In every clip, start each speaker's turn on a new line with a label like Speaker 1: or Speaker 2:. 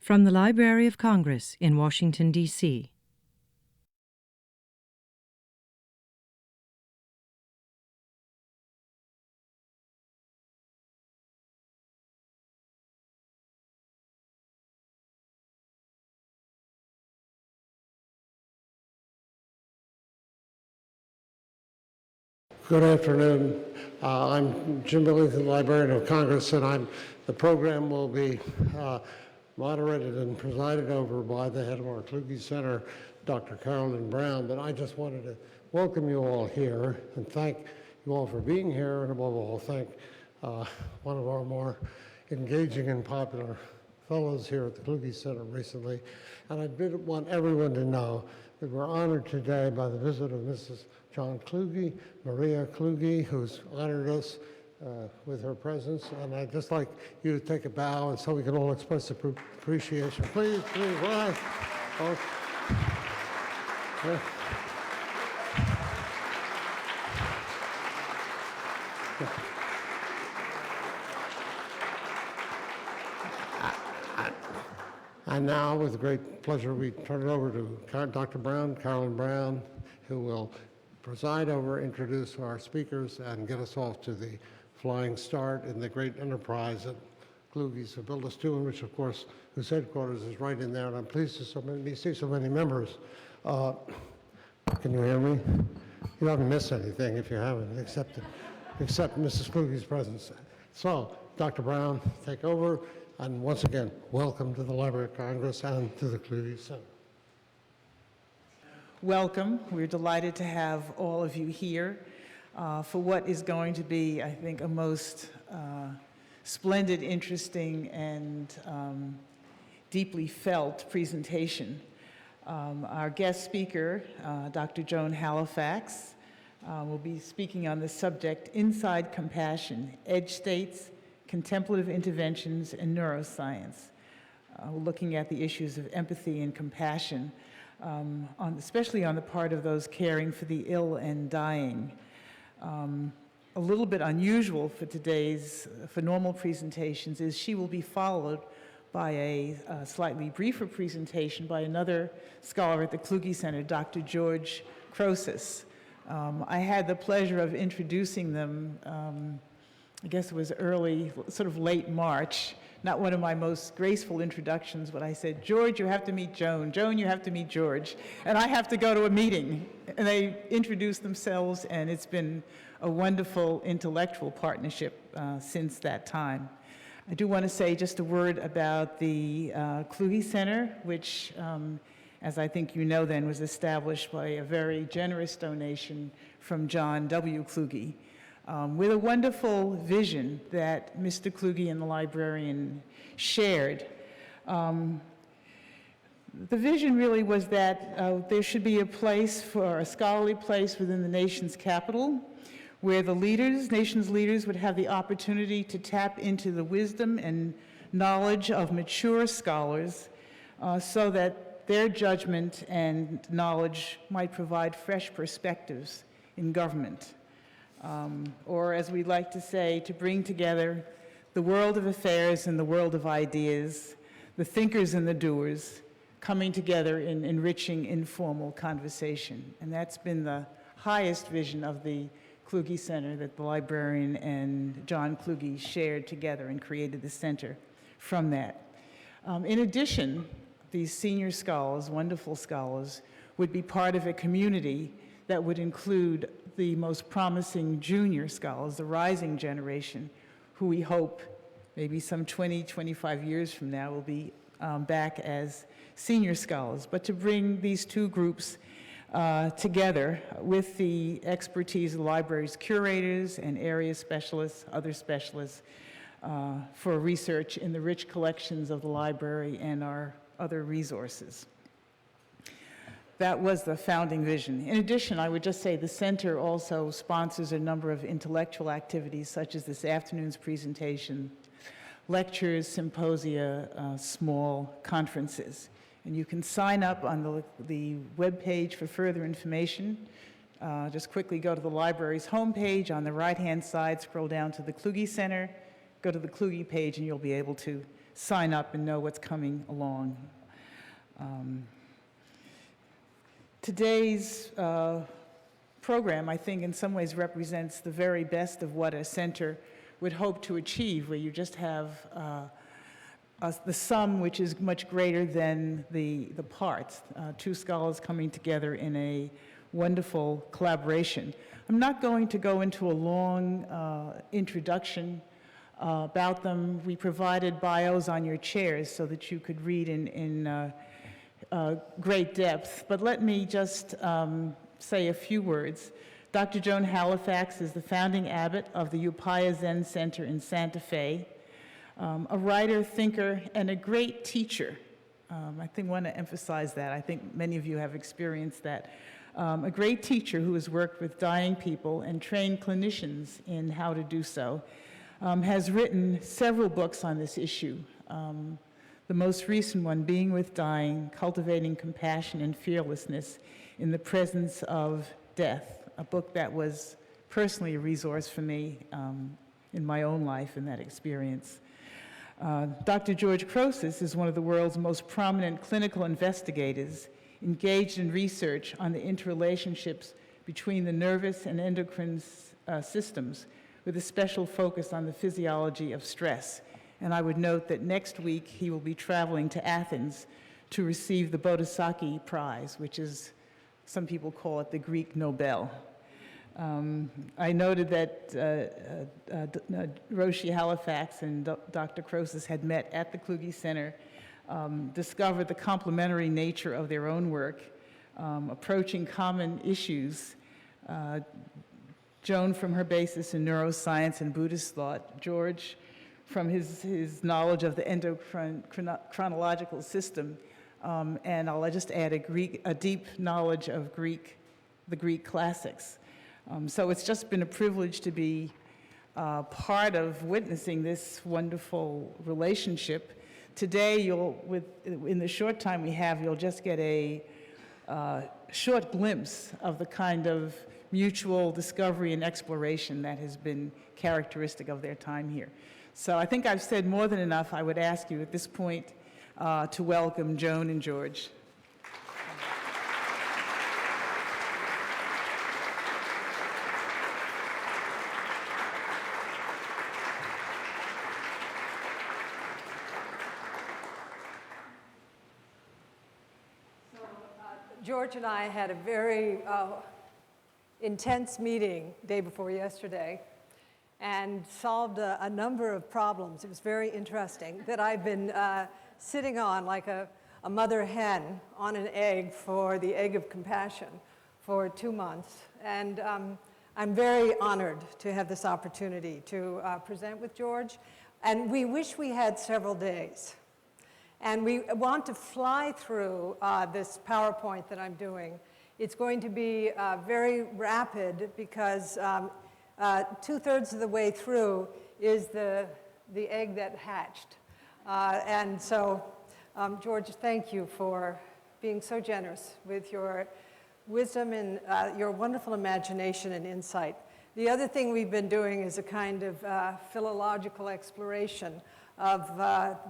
Speaker 1: From the Library of Congress in Washington, D.C.
Speaker 2: Good afternoon. I'm Jim Billington, Librarian of Congress, and the program will be moderated and presided over by the head of our Kluge Center, Dr. Carolyn Brown. But I just wanted to welcome you all here and thank you all for being here, and above all, thank one of our more engaging and popular fellows here at the Kluge Center recently. And I did want everyone to know that we're honored today by the visit of Mrs. John Kluge, Maria Kluge, who's honored us with her presence. And I'd just like you to take a bow and so we can all express appreciation. Please, rise. Oh. Yeah. And now, with great pleasure, we turn it over to Dr. Brown, Carolyn Brown, who will preside over, introduce our speakers, and get us off to the flying start in the great enterprise that Kluge's have built us to, and which, of course, whose headquarters is right in there. And I'm pleased to see so many members. Can you hear me? You haven't missed anything if you haven't, except Mrs. Kluge's presence. So, Dr. Brown, take over. And once again, welcome to the Library of Congress and to the Kluge Center.
Speaker 3: Welcome. We're delighted to have all of you here for what is going to be, I think, a most splendid, interesting, and deeply felt presentation. Our guest speaker, Dr. Joan Halifax, will be speaking on the subject, Inside Compassion, Edge States, Contemplative Interventions, and Neuroscience. We're looking at the issues of empathy and compassion, especially on the part of those caring for the ill and dying. A little bit unusual for normal presentations is she will be followed by a slightly briefer presentation by another scholar at the Kluge Center, Dr. George Chrousos. I had the pleasure of introducing them I guess it was late March, not one of my most graceful introductions, but I said, George, you have to meet Joan. Joan, you have to meet George. And I have to go to a meeting. And they introduced themselves, and it's been a wonderful intellectual partnership since that time. I do want to say just a word about the Kluge Center, which, as I think you know then, was established by a very generous donation from John W. Kluge. With a wonderful vision that Mr. Kluge and the librarian shared. The vision really was that there should be a scholarly place within the nation's capital where the nation's leaders would have the opportunity to tap into the wisdom and knowledge of mature scholars so that their judgment and knowledge might provide fresh perspectives in government. Or as we like to say, to bring together the world of affairs and the world of ideas, the thinkers and the doers, coming together in enriching informal conversation. And that's been the highest vision of the Kluge Center that the librarian and John Kluge shared together and created the center from that. In addition, these senior scholars, wonderful scholars, would be part of a community that would include the most promising junior scholars, the rising generation, who we hope maybe some 20, 25 years from now will be back as senior scholars. But to bring these two groups together with the expertise of the library's curators and area specialists, other specialists, for research in the rich collections of the library and our other resources. That was the founding vision. In addition, I would just say the center also sponsors a number of intellectual activities, such as this afternoon's presentation, lectures, symposia, small conferences. And you can sign up on the webpage for further information. Just quickly go to the library's homepage on the right-hand side, scroll down to the Kluge Center, go to the Kluge page, and you'll be able to sign up and know what's coming along. Today's program, I think, in some ways represents the very best of what a center would hope to achieve, where you just have the sum which is much greater than the parts, two scholars coming together in a wonderful collaboration. I'm not going to go into a long introduction about them. We provided bios on your chairs so that you could read in great depth, but let me just say a few words. Dr. Joan Halifax is the founding abbot of the Upaya Zen Center in Santa Fe, a writer, thinker, and a great teacher. I want to emphasize that. I think many of you have experienced that. A great teacher who has worked with dying people and trained clinicians in how to do so, has written several books on this issue. The most recent one, Being with Dying, Cultivating Compassion and Fearlessness in the Presence of Death, a book that was personally a resource for me in my own life in that experience. Dr. George Chrousos is one of the world's most prominent clinical investigators engaged in research on the interrelationships between the nervous and endocrine systems, with a special focus on the physiology of stress. And I would note that next week he will be traveling to Athens to receive the Bodhisattva Prize, which is, some people call it the Greek Nobel. I noted that Roshi Halifax and Dr. Chrousos had met at the Kluge Center, discovered the complementary nature of their own work, approaching common issues. Joan from her basis in neuroscience and Buddhist thought, George from his knowledge of the endocrinological system, and I'll just add a deep knowledge of the Greek classics. So it's just been a privilege to be part of witnessing this wonderful relationship. Today, in the short time we have, you'll just get a short glimpse of the kind of mutual discovery and exploration that has been characteristic of their time here. So I think I've said more than enough. I would ask you at this point to welcome Joan and George.
Speaker 4: George and I had a very intense meeting day before yesterday and solved a number of problems. It was very interesting that I've been sitting on like a mother hen on an egg for the egg of compassion for 2 months. And I'm very honored to have this opportunity to present with George. And we wish we had several days. And we want to fly through this PowerPoint that I'm doing. It's going to be very rapid because 2/3 of the way through is the egg that hatched. And so, George, thank you for being so generous with your wisdom and your wonderful imagination and insight. The other thing we've been doing is a kind of philological exploration of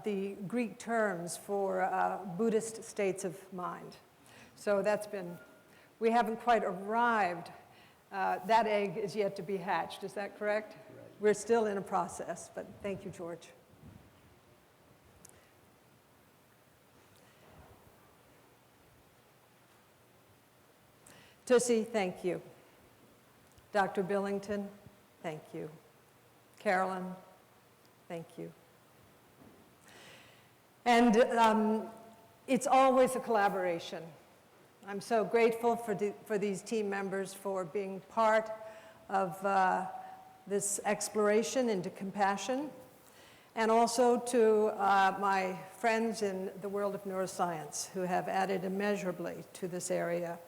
Speaker 4: the Greek terms for Buddhist states of mind. So that's been, we haven't quite arrived. That egg is yet to be hatched, is that correct? Right. We're still in a process, but thank you, George. Tussie, thank you. Dr. Billington, thank you. Carolyn, thank you. And it's always a collaboration. I'm so grateful for these team members for being part of this exploration into compassion, and also to my friends in the world of neuroscience who have added immeasurably to this area.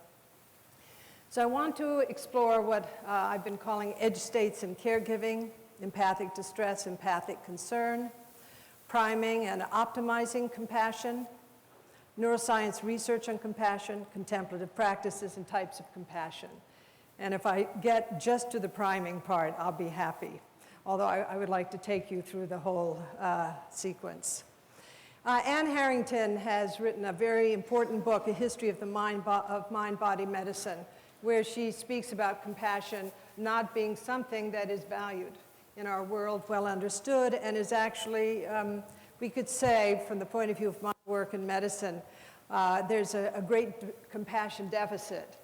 Speaker 4: So I want to explore what I've been calling edge states in caregiving, empathic distress, empathic concern, priming and optimizing compassion, neuroscience research on compassion, contemplative practices and types of compassion. And if I get just to the priming part, I'll be happy, although I would like to take you through the whole sequence. Anne Harrington has written a very important book, A History of the Mind-Body Medicine, where she speaks about compassion not being something that is valued in our world, well understood, and is actually, we could say, from the point of view of my work in medicine, there's a great compassion deficit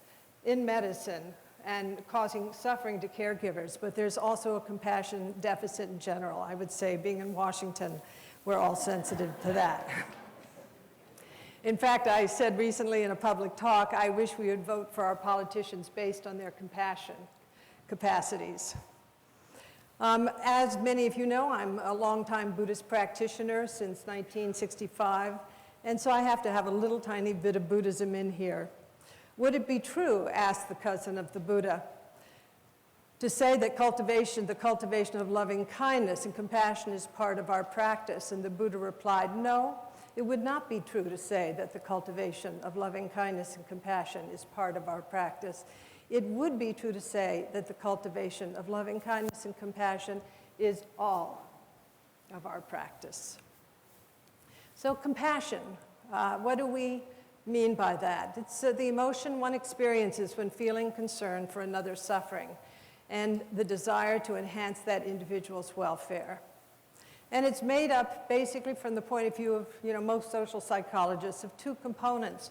Speaker 4: in medicine and causing suffering to caregivers, but there's also a compassion deficit in general. I would say, being in Washington, we're all sensitive to that. In fact, I said recently in a public talk, I wish we would vote for our politicians based on their compassion capacities. As many of you know, I'm a longtime Buddhist practitioner since 1965, and so I have to have a little tiny bit of Buddhism in here. Would it be true, asked the cousin of the Buddha, to say that the cultivation of loving kindness and compassion is part of our practice? And the Buddha replied, no, it would not be true to say that the cultivation of loving kindness and compassion is part of our practice. It would be true to say that the cultivation of loving kindness and compassion is all of our practice. So compassion, what do we mean by that? It's the emotion one experiences when feeling concern for another's suffering and the desire to enhance that individual's welfare. And it's made up basically from the point of view of most social psychologists of two components.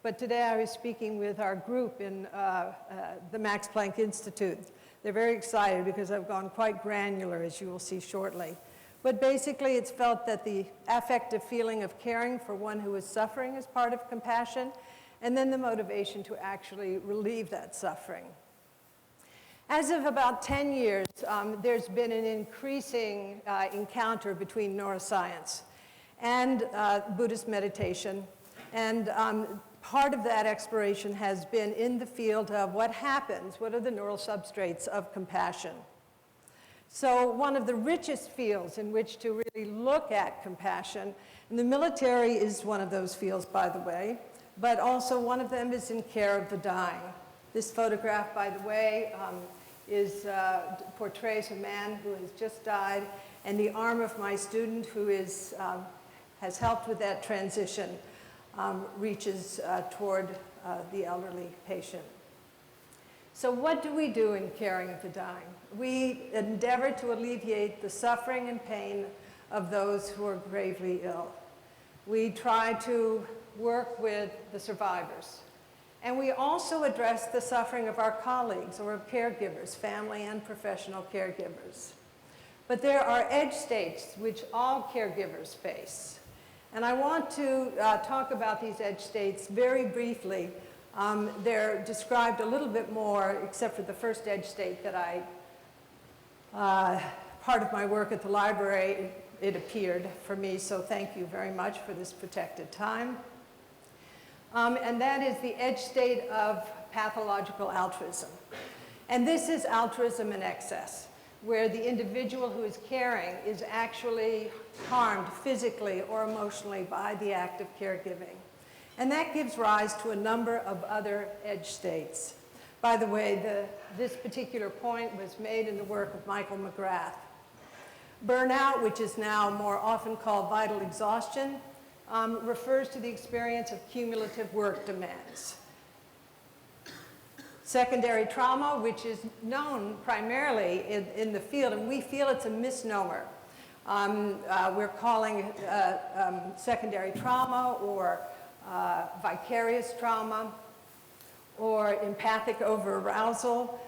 Speaker 4: But today I was speaking with our group in the Max Planck Institute. They're very excited because I've gone quite granular, as you will see shortly. But basically it's felt that the affective feeling of caring for one who is suffering is part of compassion, and then the motivation to actually relieve that suffering. As of about 10 years, there's been an increasing encounter between neuroscience and Buddhist meditation. And part of that exploration has been in the field of what happens, what are the neural substrates of compassion. So one of the richest fields in which to really look at compassion, and the military is one of those fields, by the way, but also one of them is in care of the dying. This photograph, by the way, portrays a man who has just died, and the arm of my student who has helped with that transition reaches toward the elderly patient. So what do we do in caring of the dying? We endeavor to alleviate the suffering and pain of those who are gravely ill. We try to work with the survivors. And we also address the suffering of our colleagues or of caregivers, family and professional caregivers. But there are edge states which all caregivers face. And I want to talk about these edge states very briefly. They're described a little bit more, except for the first edge state that part of my work at the library, it appeared for me, so thank you very much for this protected time. And that is the edge state of pathological altruism. And this is altruism in excess, where the individual who is caring is actually harmed physically or emotionally by the act of caregiving. And that gives rise to a number of other edge states. By the way, this particular point was made in the work of Michael McGrath. Burnout, which is now more often called vital exhaustion, refers to the experience of cumulative work demands. Secondary trauma, which is known primarily in the field, and we feel it's a misnomer. We're calling it secondary trauma or vicarious trauma or empathic over-arousal.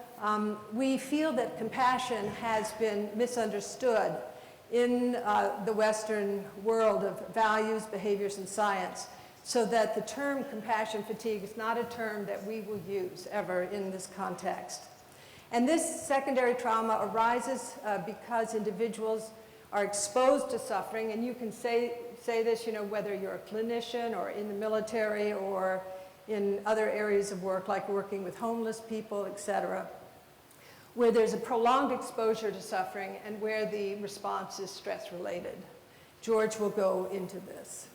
Speaker 4: We feel that compassion has been misunderstood in the Western world of values, behaviors, and science, so that the term compassion fatigue is not a term that we will use ever in this context. And this secondary trauma arises because individuals are exposed to suffering, and you can say this, whether you're a clinician or in the military or in other areas of work, like working with homeless people, etc., where there's a prolonged exposure to suffering and where the response is stress-related. George will go into this.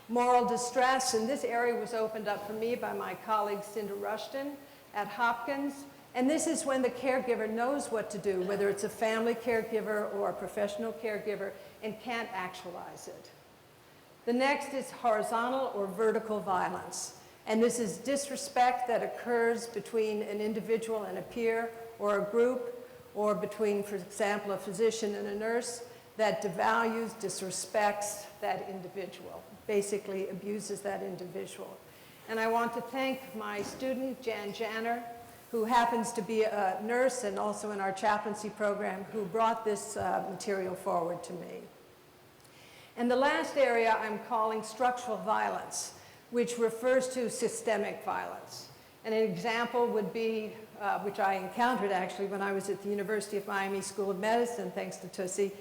Speaker 4: Moral distress, and this area was opened up for me by my colleague Cinda Rushton at Hopkins, and this is when the caregiver knows what to do, whether it's a family caregiver or a professional caregiver, and can't actualize it. The next is horizontal or vertical violence. And this is disrespect that occurs between an individual and a peer or a group, or between, for example, a physician and a nurse, that devalues, disrespects that individual, basically abuses that individual. And I want to thank my student, Jan Janner, who happens to be a nurse and also in our chaplaincy program, who brought this material forward to me. And the last area I'm calling structural violence, which refers to systemic violence. And an example would be, which I encountered actually when I was at the University of Miami School of Medicine, thanks to Tussie,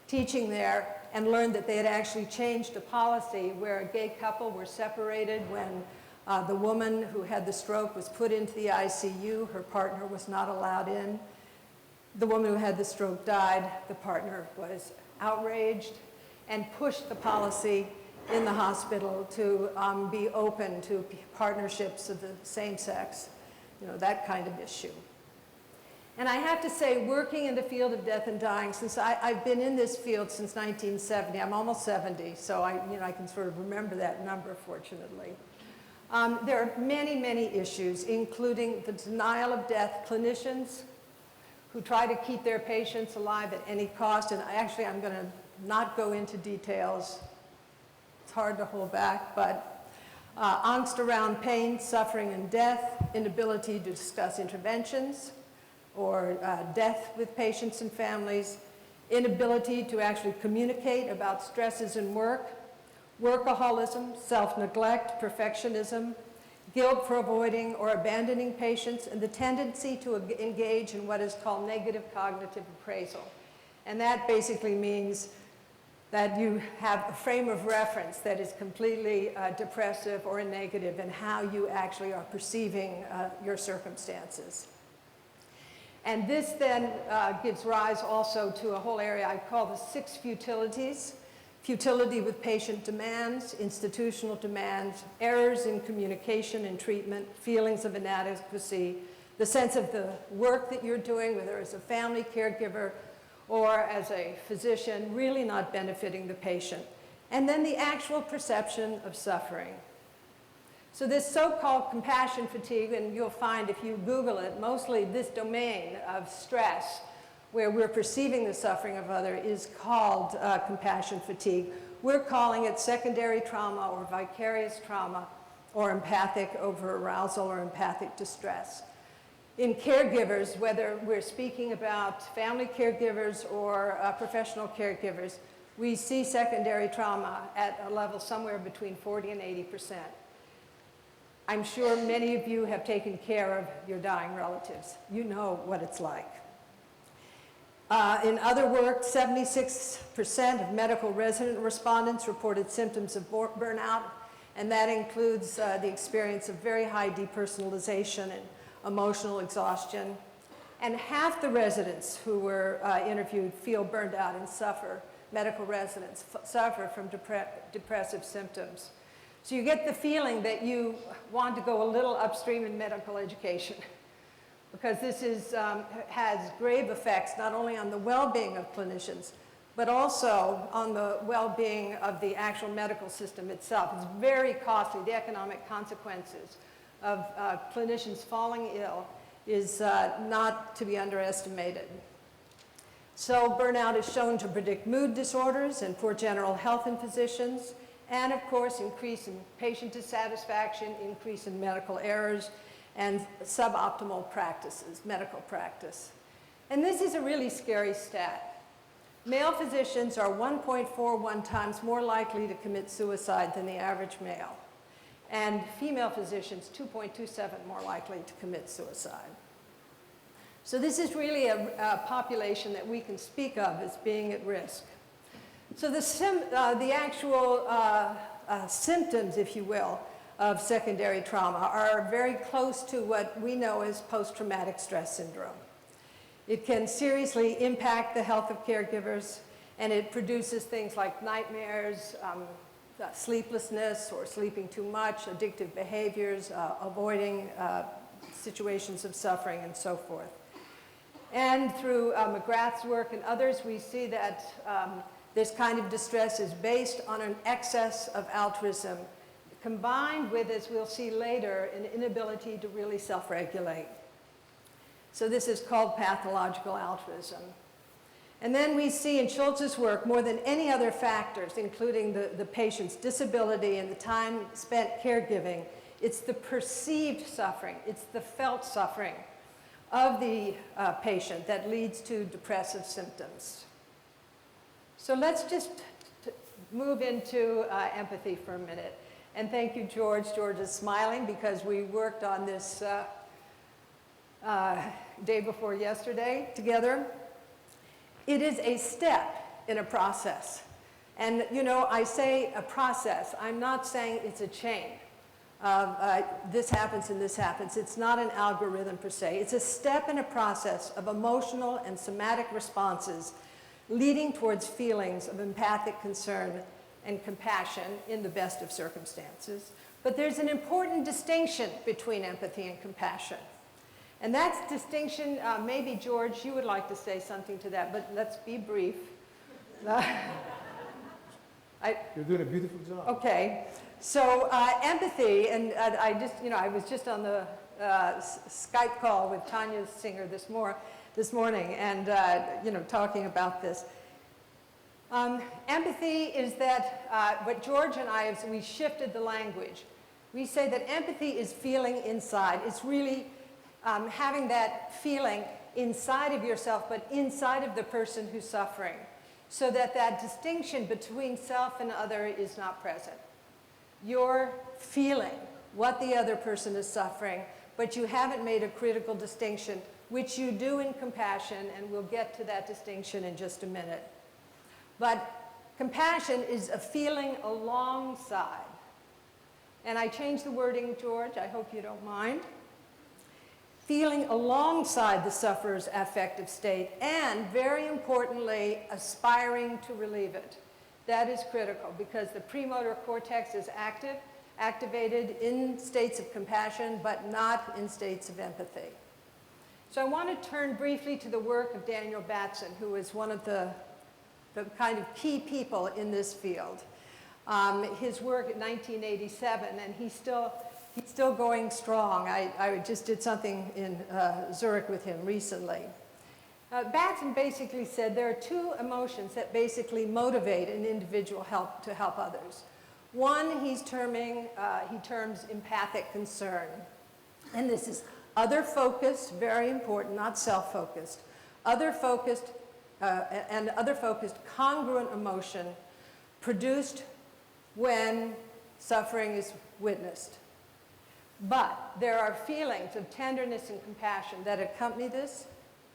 Speaker 4: teaching there, and learned that they had actually changed a policy where a gay couple were separated when the woman who had the stroke was put into the ICU. Her partner was not allowed in. The woman who had the stroke died. The partner was outraged and pushed the policy in the hospital to be open to partnerships of the same sex, that kind of issue. And I have to say, working in the field of death and dying, since I've been in this field since 1970, I'm almost 70, so I can sort of remember that number, fortunately. There are many, many issues, including the denial of death, clinicians who try to keep their patients alive at any cost, and actually I'm going to not go into details. It's hard to hold back, but angst around pain, suffering, and death, inability to discuss interventions or death with patients and families, inability to actually communicate about stresses in work, workaholism, self-neglect, perfectionism, guilt for avoiding or abandoning patients, and the tendency to engage in what is called negative cognitive appraisal. And that basically means that you have a frame of reference that is completely depressive or negative in how you actually are perceiving your circumstances. And this then gives rise also to a whole area I call the 6 futilities. Futility with patient demands, institutional demands, errors in communication and treatment, feelings of inadequacy, the sense of the work that you're doing, whether as a family caregiver or as a physician, really not benefiting the patient. And then the actual perception of suffering. So this so-called compassion fatigue, and you'll find if you Google it, mostly this domain of stress, where we're perceiving the suffering of others, is called compassion fatigue. We're calling it secondary trauma or vicarious trauma or empathic overarousal or empathic distress. In caregivers, whether we're speaking about family caregivers or professional caregivers, we see secondary trauma at a level somewhere between 40 and 80%. I'm sure many of you have taken care of your dying relatives. You know what it's like. In other work, 76% of medical resident respondents reported symptoms of burnout, and that includes the experience of very high depersonalization and emotional exhaustion. And half the residents who were interviewed feel burned out and suffer, medical residents suffer from depressive symptoms. So you get the feeling that you want to go a little upstream in medical education, because this has grave effects not only on the well-being of clinicians, but also on the well-being of the actual medical system itself. It's very costly. The economic consequences of clinicians falling ill is not to be underestimated. So burnout is shown to predict mood disorders and poor general health in physicians, and of course increase in patient dissatisfaction, increase in medical errors, and suboptimal practices, medical practice. And this is a really scary stat. Male physicians are 1.41 times more likely to commit suicide than the average male, and female physicians 2.27 more likely to commit suicide. So this is really a population that we can speak of as being at risk. So the actual symptoms, if you will, of secondary trauma are very close to what we know as post-traumatic stress syndrome. It can seriously impact the health of caregivers, and it produces things like nightmares, sleeplessness or sleeping too much, addictive behaviors, avoiding situations of suffering, and so forth. And through McGrath's work and others, we see that This kind of distress is based on an excess of altruism, combined with, as we'll see later, an inability to really self-regulate. So this is called pathological altruism. And then we see in Chrousos' work, more than any other factors, including the patient's disability and the time spent caregiving, it's the perceived suffering, it's the felt suffering of the patient that leads to depressive symptoms. So let's just move into empathy for a minute. And thank you, George. George is smiling because we worked on this day before yesterday together. It is a step in a process. And, you know, I say a process. I'm not saying it's a chain of this happens and this happens. It's not an algorithm per se. It's a step in a process of emotional and somatic responses leading towards feelings of empathic concern and compassion in the best of circumstances. But there's an important distinction between empathy and compassion. And that distinction, maybe George, you would like to say something to that, but let's be brief.
Speaker 5: You're doing a beautiful job.
Speaker 4: Okay, so empathy, and I just, you know, I was just on the Skype call with Tanya Singer this morning, and you know, talking about this. Empathy is that what George and I have, we shifted the language. We say that empathy is feeling inside. It's really having that feeling inside of yourself, but inside of the person who's suffering, so that that distinction between self and other is not present. You're feeling what the other person is suffering, but you haven't made a critical distinction, which you do in compassion, and we'll get to that distinction in just a minute. But compassion is a feeling alongside. And I changed the wording, George, I hope you don't mind. Feeling alongside the sufferer's affective state, and very importantly, aspiring to relieve it. That is critical because the premotor cortex is activated in states of compassion, but not in states of empathy. So I want to turn briefly to the work of Daniel Batson, who is one of the kind of key people in this field. His work in 1987, and he's still going strong. I just did something in Zurich with him recently. Batson basically said there are two emotions that basically motivate an individual to help others. One he terms empathic concern. And this is other-focused, very important, not self-focused. Other-focused congruent emotion produced when suffering is witnessed. But there are feelings of tenderness and compassion that accompany this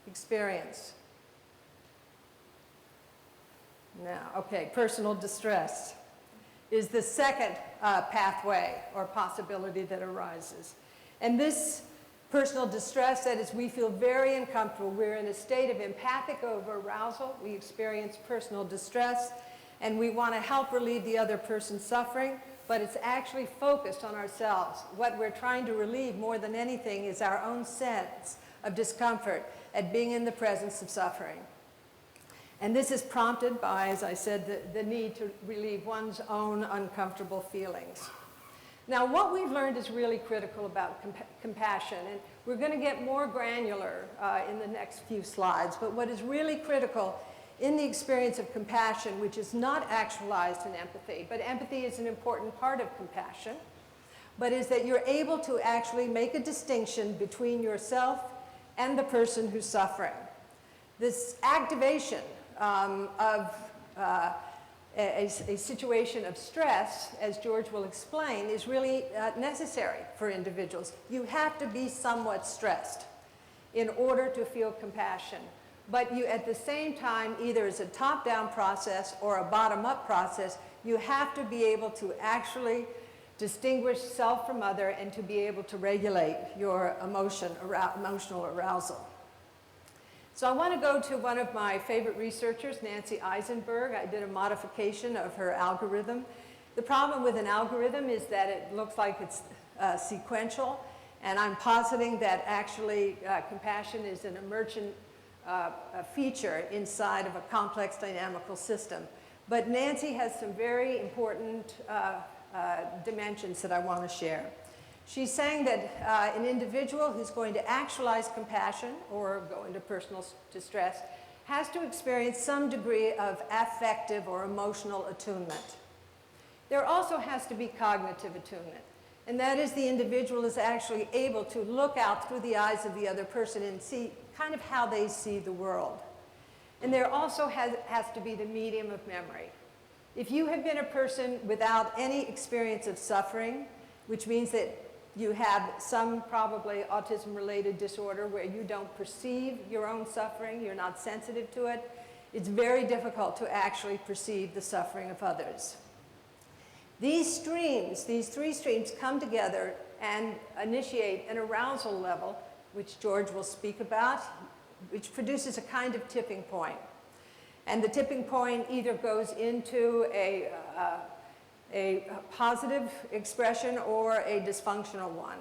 Speaker 4: experience. Now, okay, personal distress is the second pathway or possibility that arises. And this personal distress, that is, we feel very uncomfortable. We're in a state of empathic over-arousal. We experience personal distress, and we want to help relieve the other person's suffering, but it's actually focused on ourselves. What we're trying to relieve more than anything is our own sense of discomfort at being in the presence of suffering. And this is prompted by, as I said, the need to relieve one's own uncomfortable feelings. Now, what we've learned is really critical about compassion, and we're going to get more granular in the next few slides, but what is really critical in the experience of compassion, which is not actualized in empathy, but empathy is an important part of compassion, but is that you're able to actually make a distinction between yourself and the person who's suffering. This activation of a situation of stress, as George will explain, is really necessary for individuals. You have to be somewhat stressed in order to feel compassion. But you, at the same time, either as a top-down process or a bottom-up process, you have to be able to actually distinguish self from other and to be able to regulate your emotional arousal. So I want to go to one of my favorite researchers, Nancy Eisenberg. I did a modification of her algorithm. The problem with an algorithm is that it looks like it's sequential, and I'm positing that actually compassion is an emergent feature inside of a complex dynamical system. But Nancy has some very important dimensions that I want to share. She's saying that an individual who's going to actualize compassion or go into personal distress has to experience some degree of affective or emotional attunement. There also has to be cognitive attunement, and that is the individual is actually able to look out through the eyes of the other person and see kind of how they see the world. And there also has to be the medium of memory. If you have been a person without any experience of suffering, which means that you have some probably autism-related disorder where you don't perceive your own suffering, you're not sensitive to it, it's very difficult to actually perceive the suffering of others. These three streams come together and initiate an arousal level, which George will speak about, which produces a kind of tipping point. And the tipping point either goes into a positive expression or a dysfunctional one.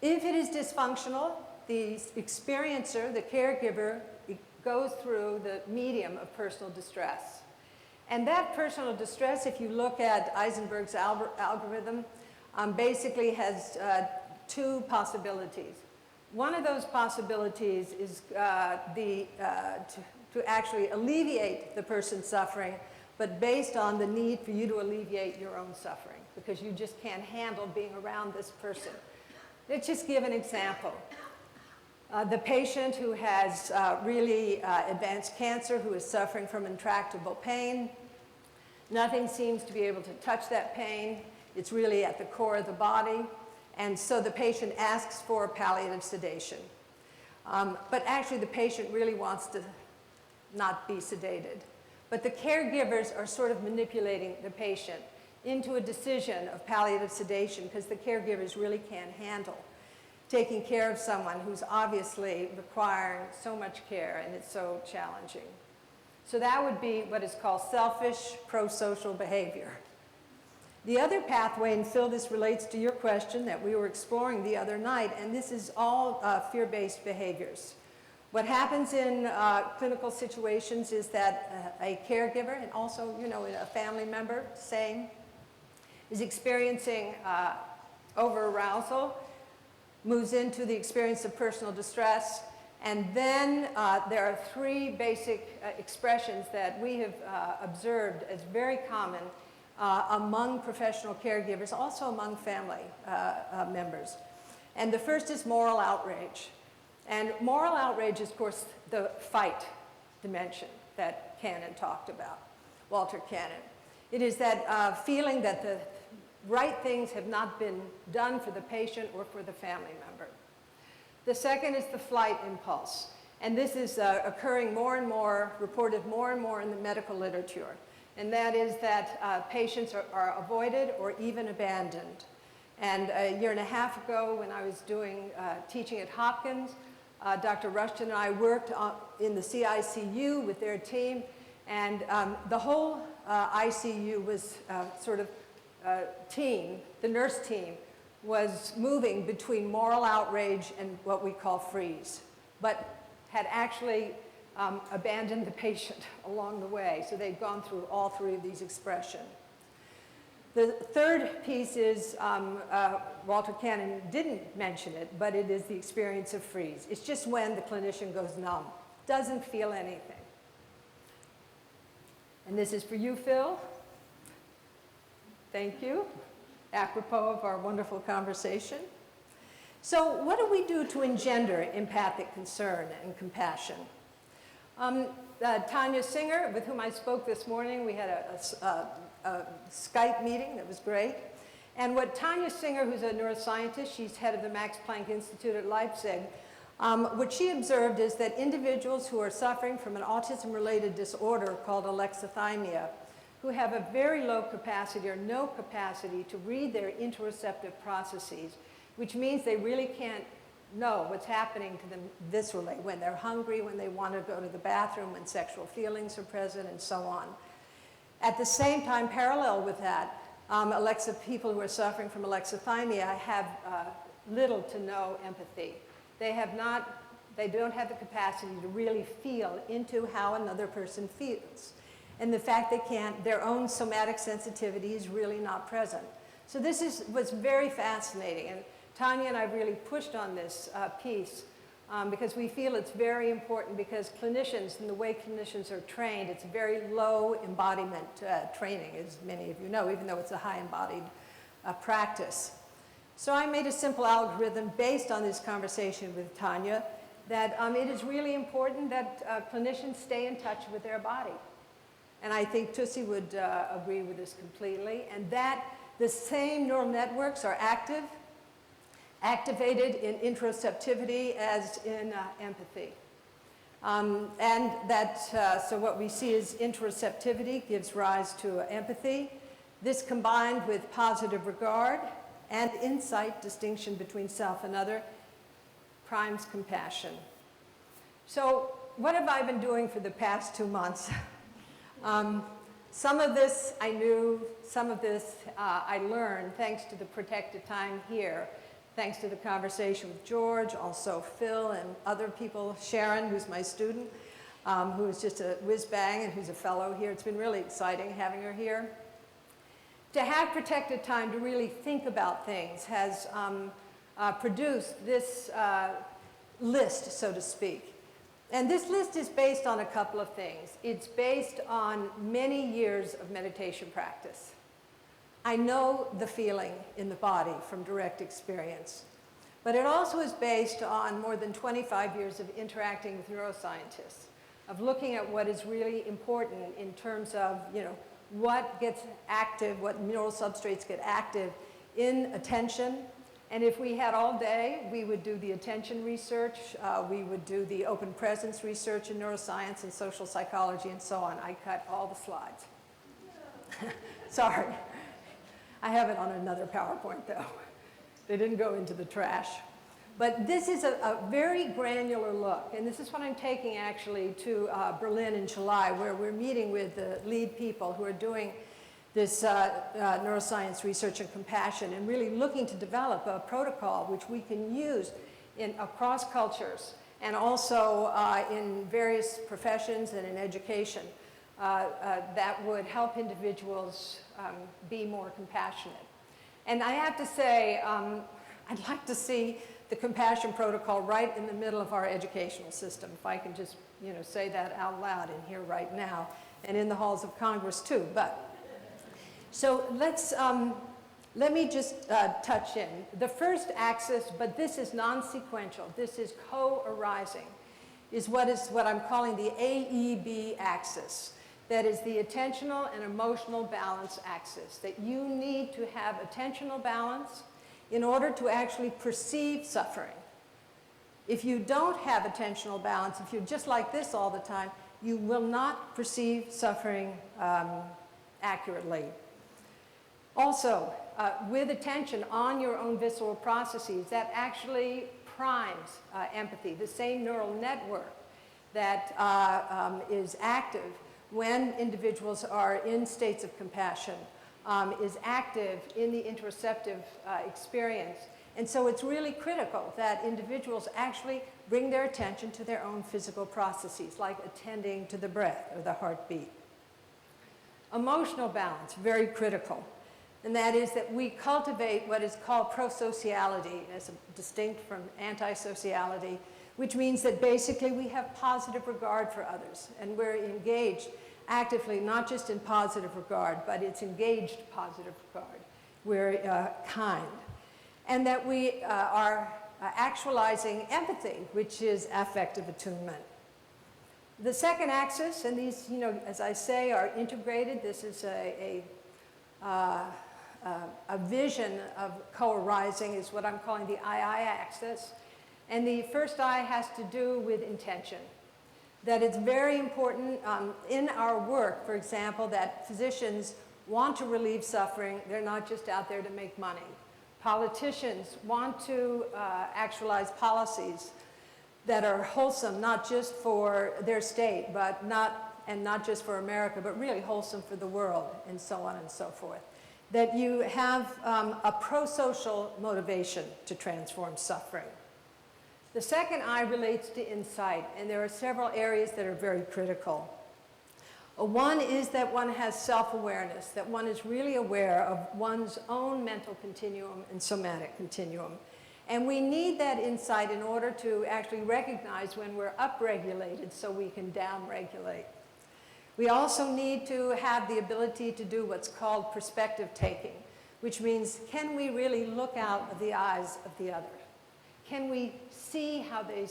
Speaker 4: If it is dysfunctional, the experiencer, the caregiver, goes through the medium of personal distress. And that personal distress, if you look at Eisenberg's algorithm, basically has two possibilities. One of those possibilities is to actually alleviate the person's suffering, but based on the need for you to alleviate your own suffering, because you just can't handle being around this person. Let's just give an example. The patient who has really advanced cancer, who is suffering from intractable pain, nothing seems to be able to touch that pain. It's really at the core of the body. And so the patient asks for palliative sedation. But actually the patient really wants to not be sedated. But the caregivers are sort of manipulating the patient into a decision of palliative sedation because the caregivers really can't handle taking care of someone who's obviously requiring so much care and it's so challenging. So that would be what is called selfish pro-social behavior. The other pathway, and Phil, this relates to your question that we were exploring the other night, and this is all fear-based behaviors. What happens in clinical situations is that a caregiver, and also, a family member, same, is experiencing over-arousal, moves into the experience of personal distress, and then there are three basic expressions that we have observed as very common among professional caregivers, also among family members. And the first is moral outrage. And moral outrage is, of course, the fight dimension that Cannon talked about, Walter Cannon. It is that feeling that the right things have not been done for the patient or for the family member. The second is the flight impulse. And this is occurring more and more, reported more and more in the medical literature. And that is that patients are avoided or even abandoned. And a year and a half ago, when I was doing teaching at Hopkins, Dr. Rushton and I worked in the CICU with their team, and the whole ICU was team, the nurse team, was moving between moral outrage and what we call freeze, but had actually abandoned the patient along the way. So they'd gone through all three of these expressions. The third piece is, Walter Cannon didn't mention it, but it is the experience of freeze. It's just when the clinician goes numb, doesn't feel anything. And this is for you, Phil. Thank you, apropos of our wonderful conversation. So what do we do to engender empathic concern and compassion? Tanya Singer, with whom I spoke this morning, we had a Skype meeting that was great. And what Tanya Singer, who's a neuroscientist, she's head of the Max Planck Institute at Leipzig, what she observed is that individuals who are suffering from an autism-related disorder called alexithymia, who have a very low capacity or no capacity to read their interoceptive processes, which means they really can't know what's happening to them viscerally, when they're hungry, when they want to go to the bathroom, when sexual feelings are present, and so on. At the same time, parallel with that, people who are suffering from alexithymia have little to no empathy. They don't have the capacity to really feel into how another person feels. and the fact they can't, their own somatic sensitivity is really not present. So this was very fascinating, and Tanya and I really pushed on this piece because we feel it's very important, because clinicians, and the way clinicians are trained, it's very low embodiment training, as many of you know, even though it's a high embodied practice. So I made a simple algorithm based on this conversation with Tanya that it is really important that clinicians stay in touch with their body. And I think Tussi would agree with this completely, and that the same neural networks are activated in interoceptivity as in empathy. And that, so what we see is interoceptivity gives rise to empathy. This combined with positive regard and insight, distinction between self and other, primes compassion. So what have I been doing for the past 2 months? Some of this I knew, some of this I learned thanks to the protected time here, thanks to the conversation with George, also Phil and other people, Sharon, who's my student, who is just a whiz-bang and who's a fellow here. It's been really exciting having her here. To have protected time to really think about things has produced this list, so to speak. And this list is based on a couple of things. It's based on many years of meditation practice. I know the feeling in the body from direct experience. But it also is based on more than 25 years of interacting with neuroscientists, of looking at what is really important in terms of, what gets active, what neural substrates get active in attention. And if we had all day, we would do the attention research, we would do the open presence research in neuroscience and social psychology and so on. I cut all the slides. Sorry. I have it on another PowerPoint though. They didn't go into the trash. But this is a very granular look, and this is what I'm taking actually to Berlin in July, where we're meeting with the lead people who are doing this neuroscience research and compassion, and really looking to develop a protocol which we can use across cultures, and also in various professions and in education, that would help individuals be more compassionate. And I have to say, I'd like to see the compassion protocol right in the middle of our educational system, if I can just say that out loud in here right now, and in the halls of Congress too. But so let me just touch in. The first axis, but this is non-sequential, this is co-arising, is what I'm calling the AEB axis. That is the attentional and emotional balance axis, that you need to have attentional balance in order to actually perceive suffering. If you don't have attentional balance, if you're just like this all the time, you will not perceive suffering accurately. Also, with attention on your own visceral processes, that actually primes empathy, the same neural network that is active when individuals are in states of compassion, is active in the interoceptive experience. And so it's really critical that individuals actually bring their attention to their own physical processes, like attending to the breath or the heartbeat. Emotional balance, very critical. And that is that we cultivate what is called prosociality, as distinct from antisociality, which means that basically we have positive regard for others, and we're engaged actively, not just in positive regard, but it's engaged positive regard. We're kind. And that we are actualizing empathy, which is affective attunement. The second axis, and these, as I say, are integrated. This is a vision of co-arising, is what I'm calling the II axis. And the first I has to do with intention. That it's very important in our work, for example, that physicians want to relieve suffering. They're not just out there to make money. Politicians want to actualize policies that are wholesome, not just for their state, but not just for America, but really wholesome for the world, and so on and so forth. That you have a pro-social motivation to transform suffering. The second I relates to insight, and there are several areas that are very critical. One is that one has self-awareness, that one is really aware of one's own mental continuum and somatic continuum. And we need that insight in order to actually recognize when we're upregulated so we can downregulate. We also need to have the ability to do what's called perspective taking, which means, can we really look out of the eyes of the other? Can we see how they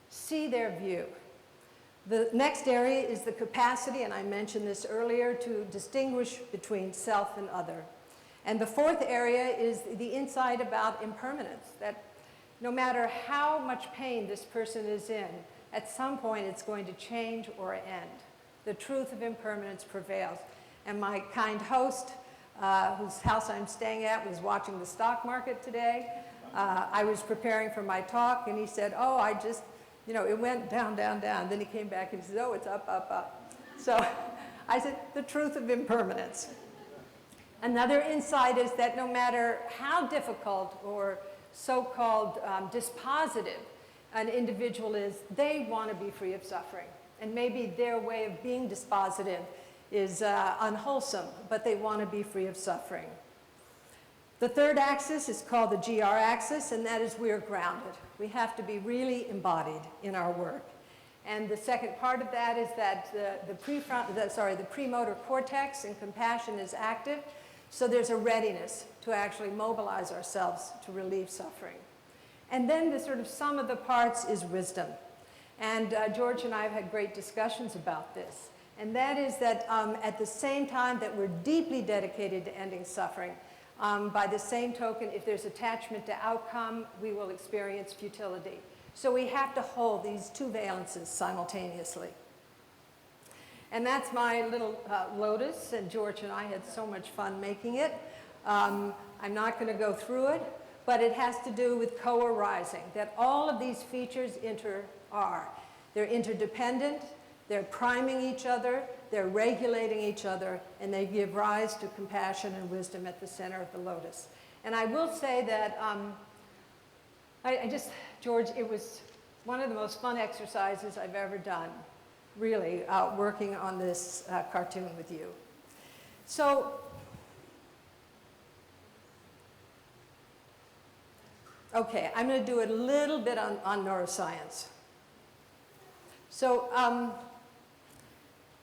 Speaker 4: see their view? The next area is the capacity, and I mentioned this earlier, to distinguish between self and other. And the fourth area is the insight about impermanence, that no matter how much pain this person is in, at some point it's going to change or end. The truth of impermanence prevails. And my kind host, whose house I'm staying at, was watching the stock market today. I was preparing for my talk, and he said, oh, I just, you know, it went down, down, down. Then he came back and he said, oh, it's up, up, up. So I said, the truth of impermanence. Another insight is that no matter how difficult or so-called dispositive an individual is, they want to be free of suffering. And maybe their way of being dispositive is unwholesome, but they want to be free of suffering. The third axis is called the GR axis, and that is we're grounded. We have to be really embodied in our work. And the second part of that is that the premotor cortex in compassion is active, so there's a readiness to actually mobilize ourselves to relieve suffering. And then the sort of sum of the parts is wisdom. And George and I have had great discussions about this. And that is that at the same time that we're deeply dedicated to ending suffering, by the same token, if there's attachment to outcome, we will experience futility. So we have to hold these two valences simultaneously. And that's my little lotus, and George and I had so much fun making it. I'm not going to go through it, but it has to do with co-arising, that all of these features are. They're interdependent, they're priming each other, they're regulating each other, and they give rise to compassion and wisdom at the center of the lotus. And I will say that George, it was one of the most fun exercises I've ever done, really, working on this cartoon with you. So, okay, I'm going to do a little bit on neuroscience. So,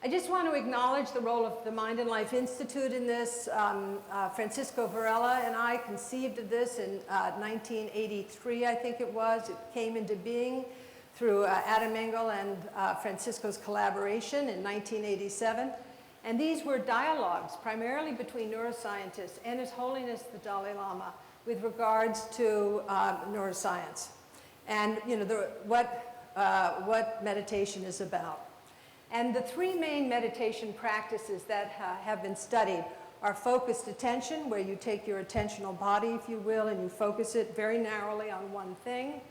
Speaker 4: I just want to acknowledge the role of the Mind and Life Institute in this. Francisco Varela and I conceived of this in 1983, I think it was. It came into being through Adam Engel and Francisco's collaboration in 1987. And these were dialogues, primarily between neuroscientists and His Holiness the Dalai Lama, with regards to neuroscience and what meditation is about. And the three main meditation practices that have been studied are focused attention, where you take your attentional body, if you will, and you focus it very narrowly on one thing.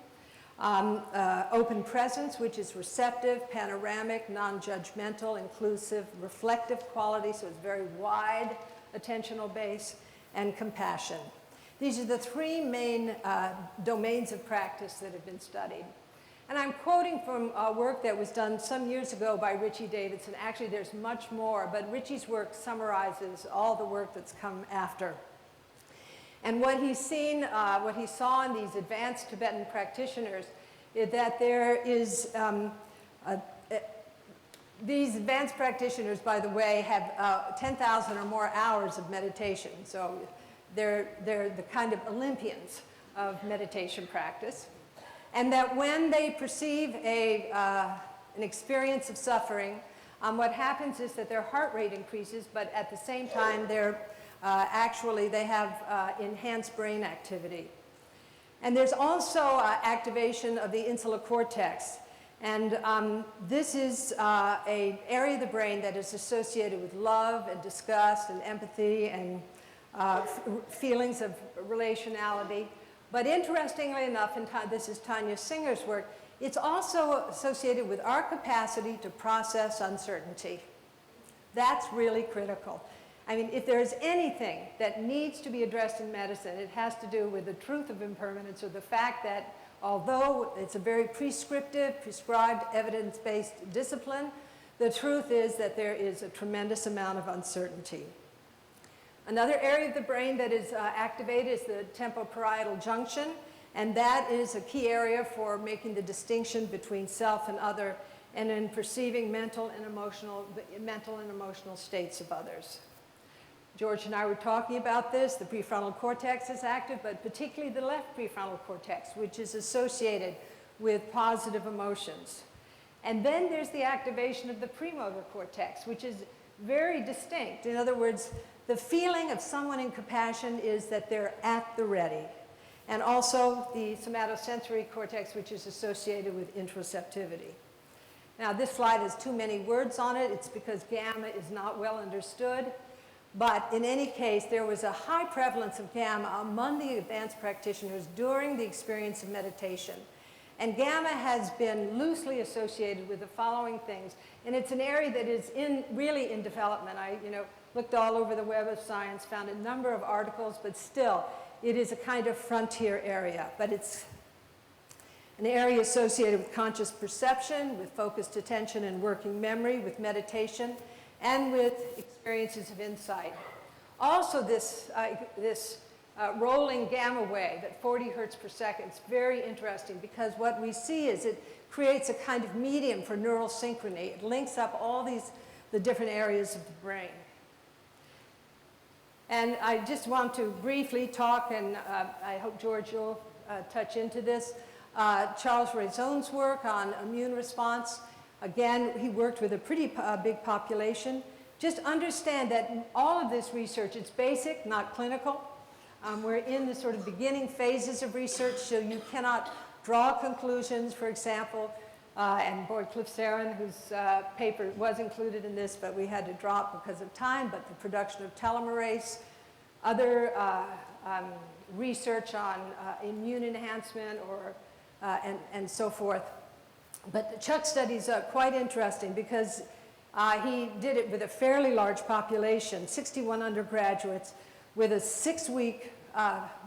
Speaker 4: Open presence, which is receptive, panoramic, non-judgmental, inclusive, reflective quality, so it's very wide attentional base, and compassion. These are the three main domains of practice that have been studied. And I'm quoting from work that was done some years ago by Richie Davidson. Actually, there's much more, but Richie's work summarizes all the work that's come after. And what he saw in these advanced Tibetan practitioners is that there is, these advanced practitioners, by the way, have 10,000 or more hours of meditation. So they're the kind of Olympians of meditation practice. And that when they perceive an experience of suffering, what happens is that their heart rate increases, but at the same time, they have enhanced brain activity. And there's also activation of the insular cortex. And this is an area of the brain that is associated with love and disgust and empathy and feelings of relationality. But interestingly enough, and this is Tanya Singer's work, it's also associated with our capacity to process uncertainty. That's really critical. I mean, if there is anything that needs to be addressed in medicine, it has to do with the truth of impermanence, or the fact that although it's a very prescriptive, prescribed, evidence-based discipline, the truth is that there is a tremendous amount of uncertainty. Another area of the brain that is activated is the temporoparietal junction, and that is a key area for making the distinction between self and other, and in perceiving mental and emotional states of others. George and I were talking about this. The prefrontal cortex is active, but particularly the left prefrontal cortex, which is associated with positive emotions. And then there's the activation of the premotor cortex, which is very distinct. In other words, the feeling of someone in compassion is that they're at the ready. And also the somatosensory cortex, which is associated with interoceptivity. Now, this slide has too many words on it. It's because gamma is not well understood. But in any case, there was a high prevalence of gamma among the advanced practitioners during the experience of meditation. And gamma has been loosely associated with the following things. And it's an area that is really in development. I looked all over the web of science, found a number of articles, but still, it is a kind of frontier area. But it's an area associated with conscious perception, with focused attention and working memory, with meditation, and with experiences of insight. Also, this rolling gamma wave at 40 hertz per second is very interesting because what we see is it creates a kind of medium for neural synchrony. It links up all the different areas of the brain. And I just want to briefly talk, and I hope, George, you'll touch into this. Charles Raison's work on immune response. Again, he worked with a pretty big population. Just understand that all of this research, it's basic, not clinical. We're in the sort of beginning phases of research, so you cannot draw conclusions, for example. And boy, Cliff Sarin, whose paper was included in this, but we had to drop because of time, but the production of telomerase, other research on immune enhancement and so forth. But Chuck's studies are quite interesting because he did it with a fairly large population, 61 undergraduates, with a 6-week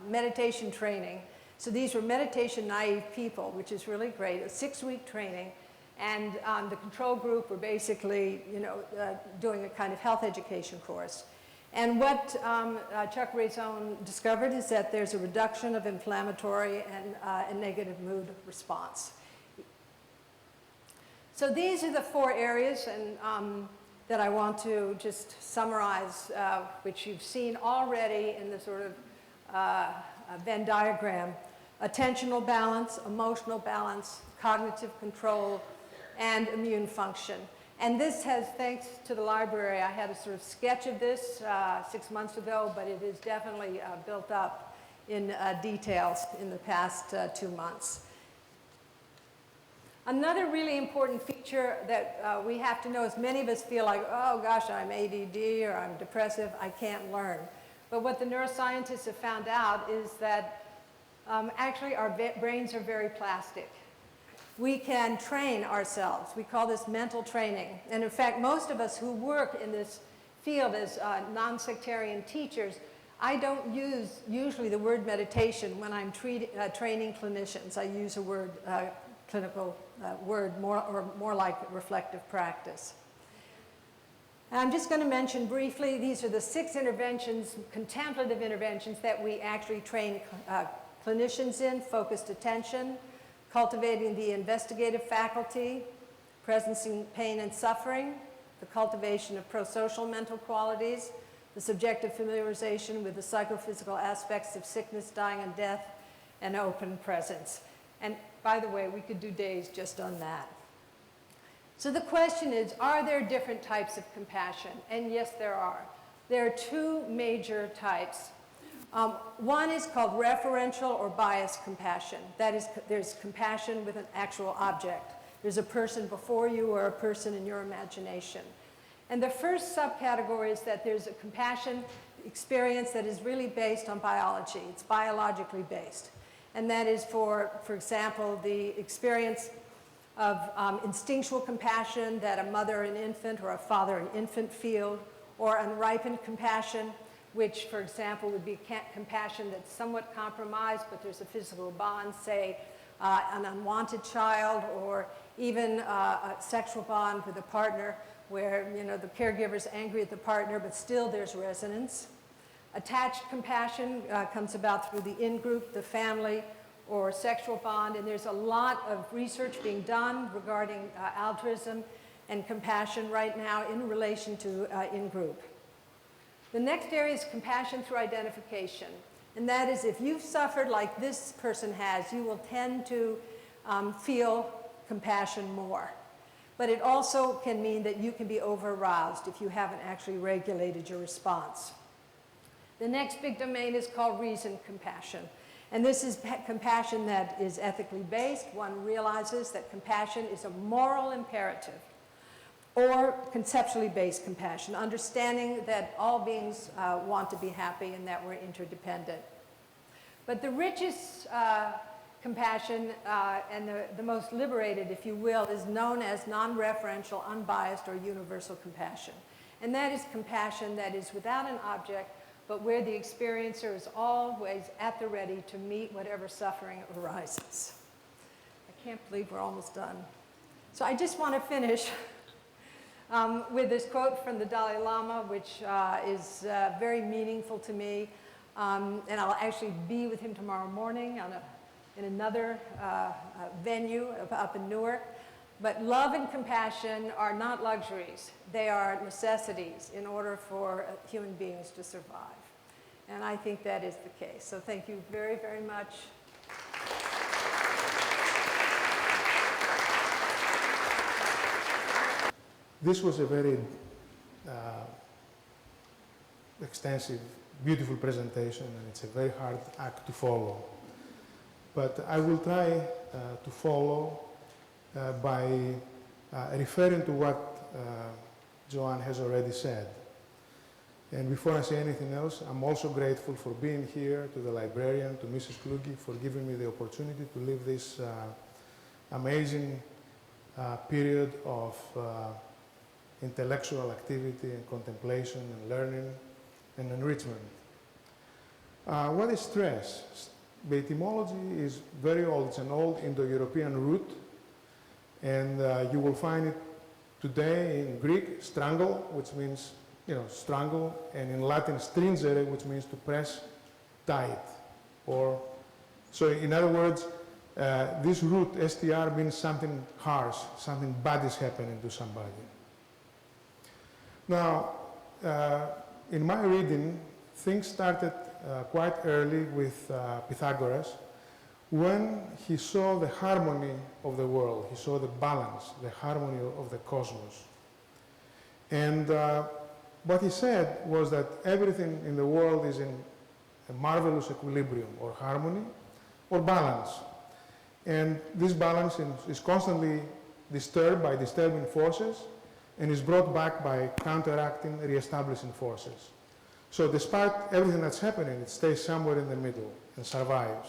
Speaker 4: meditation training. So these were meditation naive people, which is really great, a 6-week training. And the control group were basically, doing a kind of health education course. And what Chuck Raison discovered is that there's a reduction of inflammatory and negative mood response. So these are the 4 areas that I want to just summarize, which you've seen already in the sort of Venn diagram. Attentional balance, emotional balance, cognitive control, and immune function. And this has, thanks to the library, I had a sort of sketch of this 6 months ago, but it is definitely built up in details in the past 2 months. Another really important feature that we have to know is many of us feel like, oh gosh, I'm ADD or I'm depressive, I can't learn. But what the neuroscientists have found out is that actually our brains are very plastic. We can train ourselves. We call this mental training. And in fact, most of us who work in this field as non-sectarian teachers, I don't use usually the word meditation when I'm training clinicians. I use a word, clinical word, more like reflective practice. And I'm just going to mention briefly, these are the 6 interventions, contemplative interventions that we actually train clinicians in: focused attention, cultivating the investigative faculty, presencing pain and suffering, the cultivation of prosocial mental qualities, the subjective familiarization with the psychophysical aspects of sickness, dying, and death, and open presence. And by the way, we could do days just on that. So the question is, are there different types of compassion? And yes, there are. There are 2 major types. One is called referential or biased compassion. That is, there's compassion with an actual object. There's a person before you or a person in your imagination. And the first subcategory is that there's a compassion experience that is really based on biology. It's biologically based. And that is for example, the experience of instinctual compassion that a mother and infant or a father and infant feel, or unripened compassion, which, for example, would be compassion that's somewhat compromised, but there's a physical bond, say an unwanted child or even a sexual bond with a partner where, you know, the caregiver's angry at the partner, but still there's resonance. Attached compassion comes about through the in-group, the family, or sexual bond, and there's a lot of research being done regarding altruism and compassion right now in relation to in-group. The next area is compassion through identification, and that is if you've suffered like this person has, you will tend to feel compassion more. But it also can mean that you can be over-aroused if you haven't actually regulated your response. The next big domain is called reasoned compassion. And this is compassion that is ethically based. One realizes that compassion is a moral imperative. Or conceptually based compassion, understanding that all beings want to be happy and that we're interdependent. But the richest compassion and the most liberated, if you will, is known as non-referential, unbiased, or universal compassion. And that is compassion that is without an object, but where the experiencer is always at the ready to meet whatever suffering arises. I can't believe we're almost done. So I just want to finish with this quote from the Dalai Lama, which is very meaningful to me. And I'll actually be with him tomorrow morning in another venue up in Newark. But love and compassion are not luxuries. They are necessities in order for human beings to survive. And I think that is the case. So thank you very, very much.
Speaker 5: This was a very extensive, beautiful presentation, and it's a very hard act to follow. But I will try to follow by referring to what Joan has already said. And before I say anything else, I'm also grateful for being here, to the librarian, to Mrs. Kluge, for giving me the opportunity to live this amazing period of intellectual activity and contemplation and learning and enrichment. What is stress? The etymology is very old. It's an old Indo-European root, and you will find it today in Greek, strangle, which means, strangle, and in Latin, stringere, which means to press tight. So in other words, this root, str, means something harsh, something bad is happening to somebody. Now, in my reading, things started quite early with Pythagoras, when he saw the harmony of the world. He saw the balance, the harmony of the cosmos. And what he said was that everything in the world is in a marvelous equilibrium, or harmony, or balance. And this balance is constantly disturbed by disturbing forces, and is brought back by counteracting, re-establishing forces. So despite everything that's happening, it stays somewhere in the middle and survives.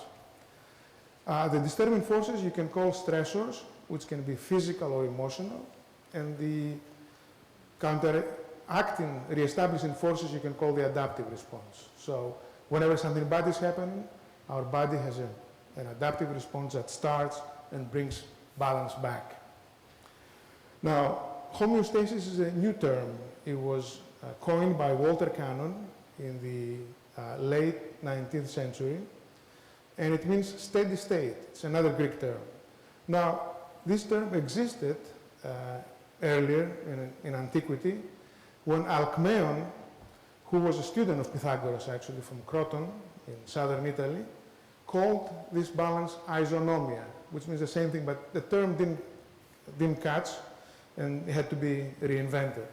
Speaker 5: The disturbing forces you can call stressors, which can be physical or emotional, and the counteracting, re-establishing forces you can call the adaptive response. So whenever something bad is happening, our body has an adaptive response that starts and brings balance back. Now, homeostasis is a new term. It was coined by Walter Cannon in the late 19th century, and it means steady state. It's another Greek term. Now, this term existed earlier in antiquity, when Alcmaeon, who was a student of Pythagoras actually from Croton in southern Italy, called this balance isonomia, which means the same thing, but the term didn't catch, and it had to be reinvented.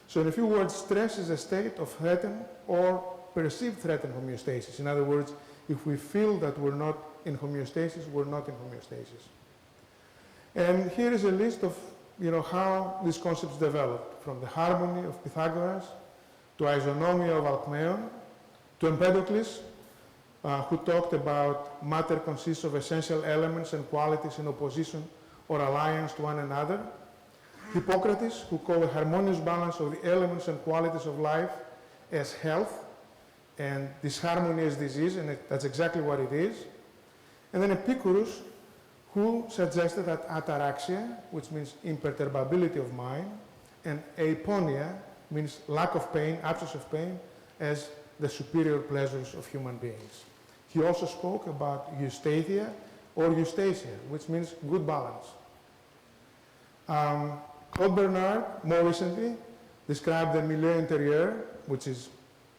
Speaker 5: So in a few words, stress is a state of threatened or perceived threatened homeostasis. In other words, if we feel that we're not in homeostasis, we're not in homeostasis. And here is a list of how these concepts developed, from the harmony of Pythagoras to isonomia of Alcmaeon to Empedocles, who talked about matter consists of essential elements and qualities in opposition or alliance to one another. Hippocrates, who called a harmonious balance of the elements and qualities of life as health, and disharmony as disease, and that's exactly what it is. And then Epicurus, who suggested that ataraxia, which means imperturbability of mind, and aponia, means lack of pain, absence of pain, as the superior pleasures of human beings. He also spoke about eustathia or eustasia, which means good balance. Claude Bernard, more recently, described the milieu intérieur, which is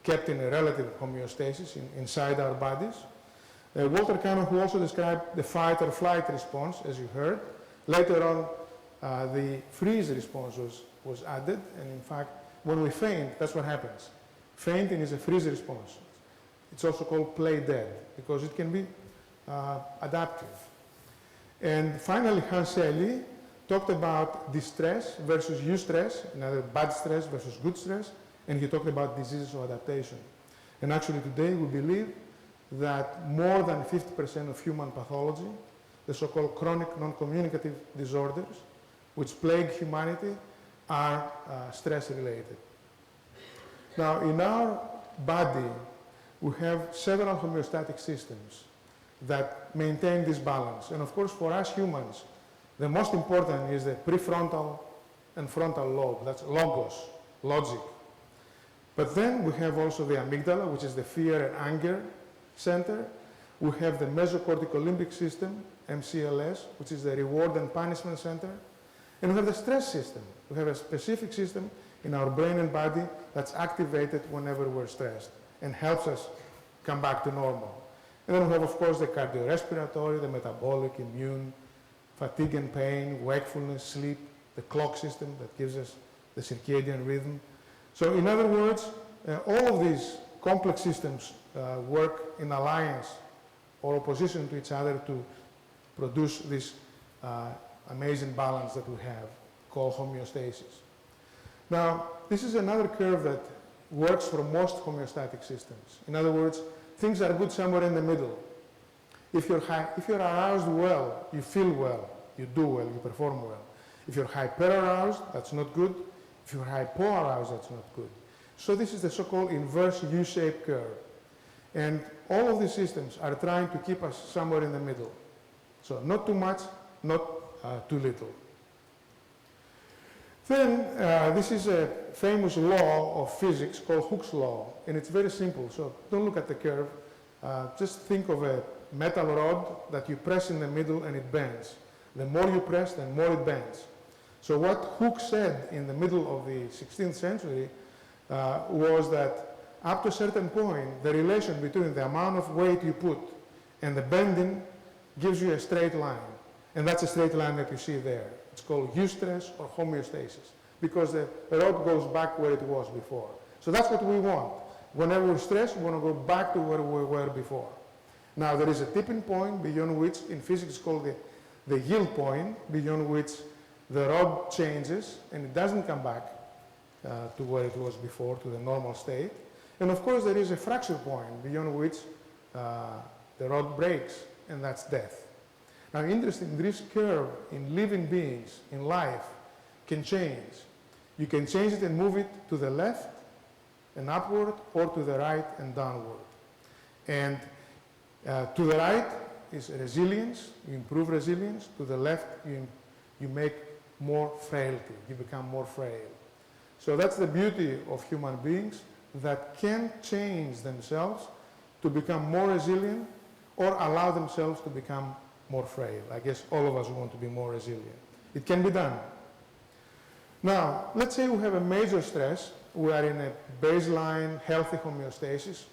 Speaker 5: kept in a relative homeostasis inside our bodies. Walter Cannon, who also described the fight or flight response, as you heard. Later on, the freeze response was added, and in fact, when we faint, that's what happens. Fainting is a freeze response. It's also called play dead, because it can be adaptive. And finally, Hans Selye talked about distress versus eustress, in other bad stress versus good stress, and he talked about diseases of adaptation. And actually today we believe that more than 50% of human pathology, the so-called chronic non-communicative disorders, which plague humanity, are stress-related. Now, in our body, we have several homeostatic systems that maintain this balance. And of course, for us humans, the most important is the prefrontal and frontal lobe. That's logos, logic. But then we have also the amygdala, which is the fear and anger center. We have the mesocortical limbic system, MCLS, which is the reward and punishment center. And we have the stress system. We have a specific system in our brain and body that's activated whenever we're stressed and helps us come back to normal. And then we have, of course, the cardiorespiratory, the metabolic, immune, fatigue and pain, wakefulness, sleep, the clock system that gives us the circadian rhythm. So in other words, all of these complex systems work in alliance or opposition to each other to produce this amazing balance that we have called homeostasis. Now, this is another curve that works for most homeostatic systems. In other words, things are good somewhere in the middle. If you're aroused well, you feel well, you do well, you perform well. If you're hyper-aroused, that's not good. If you're hypo-aroused, that's not good. So this is the so-called inverse U-shaped curve. And all of these systems are trying to keep us somewhere in the middle. So not too much, not too little. Then this is a famous law of physics called Hooke's law, and it's very simple. So don't look at the curve. Just think of a metal rod that you press in the middle and it bends. The more you press, the more it bends. So what Hooke said in the middle of the 16th century was that up to a certain point, the relation between the amount of weight you put and the bending gives you a straight line. And that's a straight line that you see there. It's called eustress or homeostasis, because the rod goes back where it was before. So that's what we want. Whenever we're stressed, we want to go back to where we were before. Now, there is a tipping point beyond which, in physics, it's called the yield point, beyond which the rod changes and it doesn't come back to where it was before, to the normal state. And of course, there is a fracture point beyond which the rod breaks, and that's death. Now, interesting, this curve in living beings, in life, can change. You can change it and move it to the left and upward, or to the right and downward. And to the right is resilience, you improve resilience. To the left, you make more frailty, you become more frail. So that's the beauty of human beings, that can change themselves to become more resilient or allow themselves to become more frail. I guess all of us want to be more resilient. It can be done. Now, let's say we have a major stress. We are in a baseline healthy homeostasis,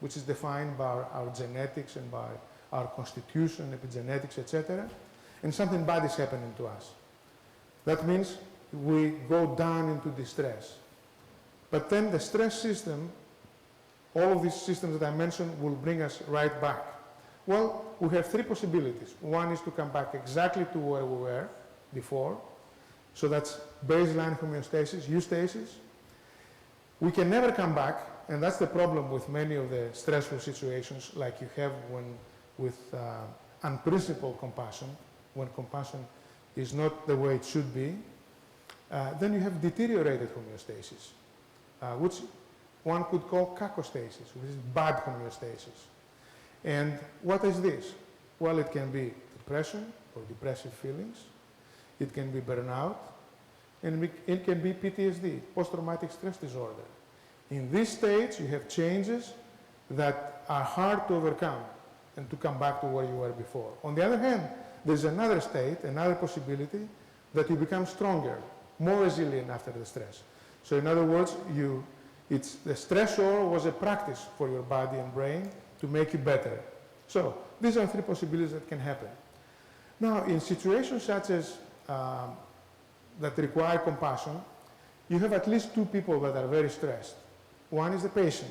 Speaker 5: which is defined by our genetics and by our constitution, epigenetics, etc. And something bad is happening to us. That means we go down into distress. But then the stress system, all of these systems that I mentioned, will bring us right back. Well, we have three possibilities. One is to come back exactly to where we were before. So that's baseline homeostasis, eustasis. We can never come back, and that's the problem with many of the stressful situations like you have with unprincipled compassion, when compassion is not the way it should be. Then you have deteriorated homeostasis, which one could call kakostasis, which is bad homeostasis. And what is this? Well, it can be depression, or depressive feelings. It can be burnout, and it can be PTSD, post-traumatic stress disorder. In this stage, you have changes that are hard to overcome and to come back to where you were before. On the other hand, there's another state, another possibility, that you become stronger, more resilient after the stress. So in other words, the stressor was a practice for your body and brain to make you better. So these are three possibilities that can happen. Now, in situations such as that require compassion, you have at least two people that are very stressed. One is the patient.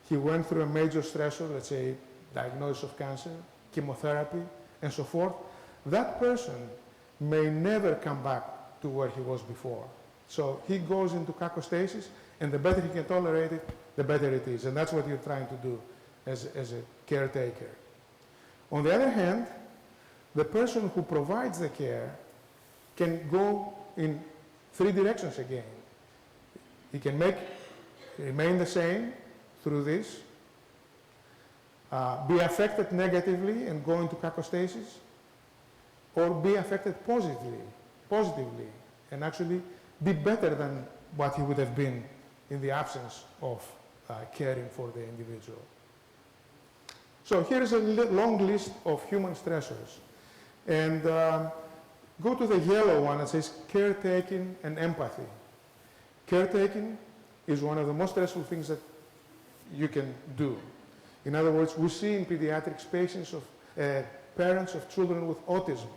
Speaker 5: He went through a major stressor, let's say diagnosis of cancer, chemotherapy, and so forth. That person may never come back to where he was before. So he goes into cacostasis, and the better he can tolerate it, the better it is. And that's what you're trying to do as a caretaker. On the other hand, the person who provides the care can go in three directions again. He can remain the same through this, be affected negatively and go into cacostasis, or be affected positively, and actually be better than what he would have been in the absence of caring for the individual. So here is a long list of human stressors. And go to the yellow one that says caretaking and empathy. Caretaking is one of the most stressful things that you can do. In other words, we see in pediatrics patients of parents of children with autism.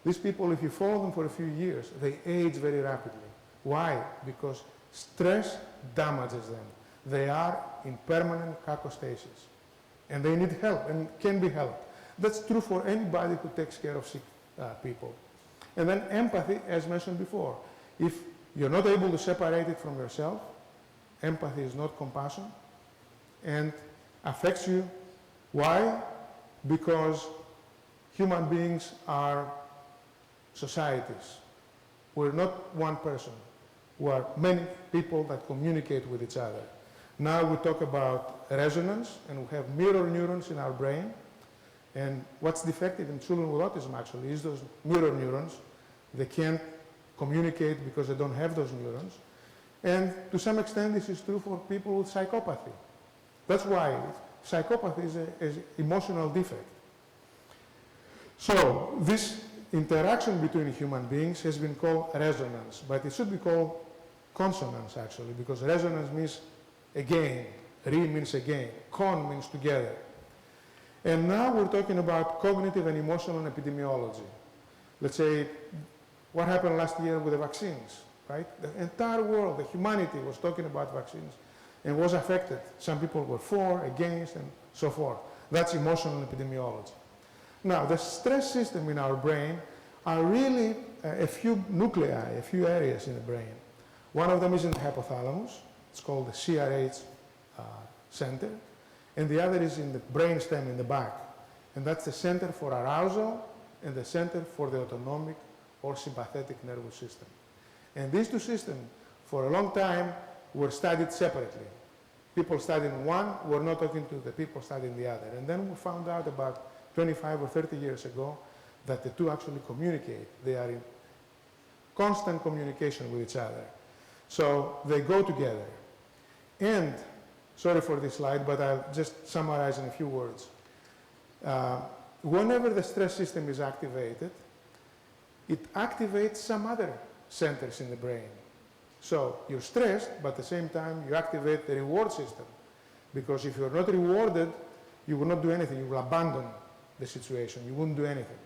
Speaker 5: These people, if you follow them for a few years, they age very rapidly. Why? Because stress damages them. They are in permanent cacostasis. And they need help and can be helped. That's true for anybody who takes care of sick people. And then empathy, as mentioned before. If you're not able to separate it from yourself, empathy is not compassion, and affects you. Why? Because human beings are societies. We're not one person. We're many people that communicate with each other. Now we talk about resonance, and we have mirror neurons in our brain. And what's defective in children with autism actually is those mirror neurons. They can't communicate because they don't have those neurons. And to some extent, this is true for people with psychopathy. That's why psychopathy is an emotional defect. So this interaction between human beings has been called resonance, but it should be called consonance actually, because resonance means again, re means again, con means together. And now we're talking about cognitive and emotional epidemiology. Let's say, what happened last year with the vaccines, right? The entire world, the humanity was talking about vaccines and was affected. Some people were for, against, and so forth. That's emotional epidemiology. Now, the stress system in our brain are really a few nuclei, a few areas in the brain. One of them is in the hypothalamus. It's called the CRH center. And the other is in the brainstem in the back. And that's the center for arousal and the center for the autonomic or sympathetic nervous system. And these two systems, for a long time, were studied separately. People studying one were not talking to the people studying the other. And then we found out about 25 or 30 years ago that the two actually communicate. They are in constant communication with each other. So they go together. And, sorry for this slide, but I'll just summarize in a few words. Whenever the stress system is activated, it activates some other centers in the brain. So you're stressed, but at the same time you activate the reward system. Because if you're not rewarded, you will not do anything. You will abandon the situation. You won't do anything.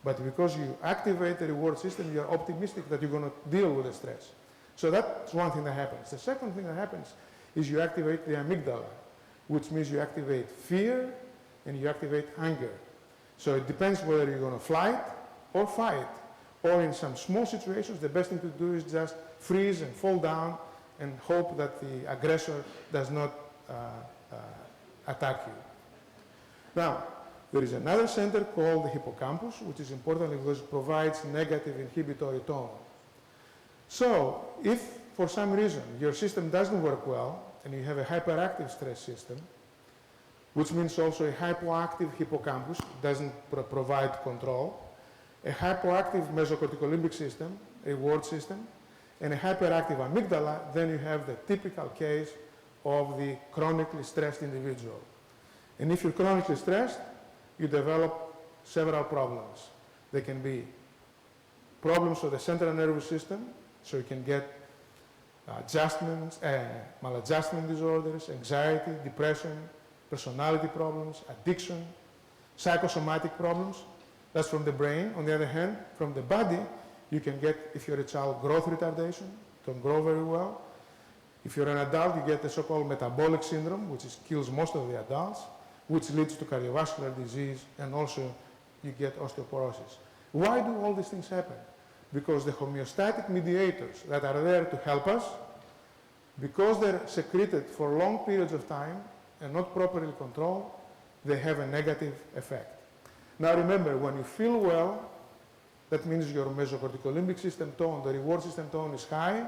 Speaker 5: But because you activate the reward system, you're optimistic that you're going to deal with the stress. So that's one thing that happens. The second thing that happens is you activate the amygdala, which means you activate fear and you activate anger. So it depends whether you're going to flight or fight. Or in some small situations, the best thing to do is just freeze and fall down and hope that the aggressor does not attack you. Now, there is another center called the hippocampus, which is important because it provides negative inhibitory tone. So, if for some reason your system doesn't work well and you have a hyperactive stress system, which means also a hypoactive hippocampus, doesn't provide control, a hypoactive mesocortical limbic system, reward system, and a hyperactive amygdala, then you have the typical case of the chronically stressed individual. And if you're chronically stressed, you develop several problems. They can be problems of the central nervous system, so you can get adjustments, maladjustment disorders, anxiety, depression, personality problems, addiction, psychosomatic problems. That's from the brain. On the other hand, from the body, you can get, if you're a child, growth retardation, don't grow very well. If you're an adult, you get the so-called metabolic syndrome, which kills most of the adults, which leads to cardiovascular disease, and also you get osteoporosis. Why do all these things happen? Because the homeostatic mediators that are there to help us, because they're secreted for long periods of time and not properly controlled, they have a negative effect. Now remember, when you feel well, that means your mesocortical limbic system tone, the reward system tone is high,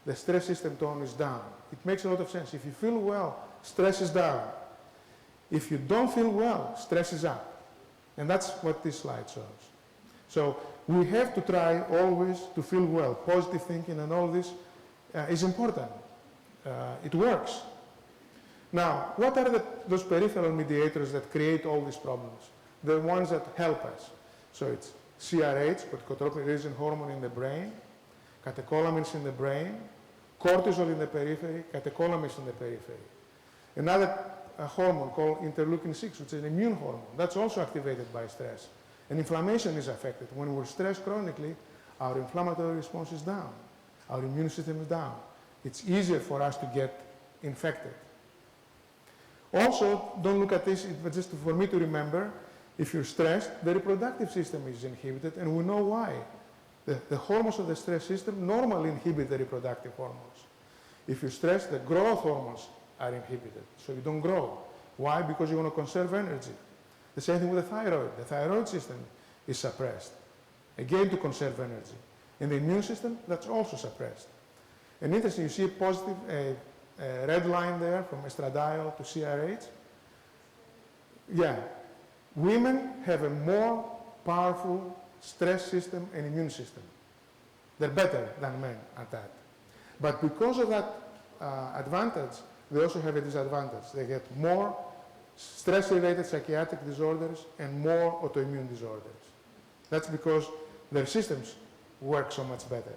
Speaker 5: the stress system tone is down. It makes a lot of sense. If you feel well, stress is down. If you don't feel well, stress is up. And that's what this slide shows. So we have to try always to feel well. Positive thinking and all this is important. It works. Now, what are those peripheral mediators that create all these problems? The ones that help us. So it's CRH, corticotropin-releasing hormone in the brain, catecholamines in the brain, cortisol in the periphery, catecholamines in the periphery. Another hormone called interleukin-6, which is an immune hormone. That's also activated by stress. And inflammation is affected. When we're stressed chronically, our inflammatory response is down. Our immune system is down. It's easier for us to get infected. Also, don't look at this, but just for me to remember, if you're stressed, the reproductive system is inhibited, and we know why. The hormones of the stress system normally inhibit the reproductive hormones. If you're stressed, the growth hormones are inhibited, so you don't grow. Why? Because you want to conserve energy. The same thing with the thyroid. The thyroid system is suppressed, again to conserve energy. And the immune system, that's also suppressed. And interesting, you see a positive, a red line there from estradiol to CRH. Yeah, women have a more powerful stress system and immune system. They're better than men at that. But because of that advantage, they also have a disadvantage. They get more stress-related psychiatric disorders and more autoimmune disorders. That's because their systems work so much better.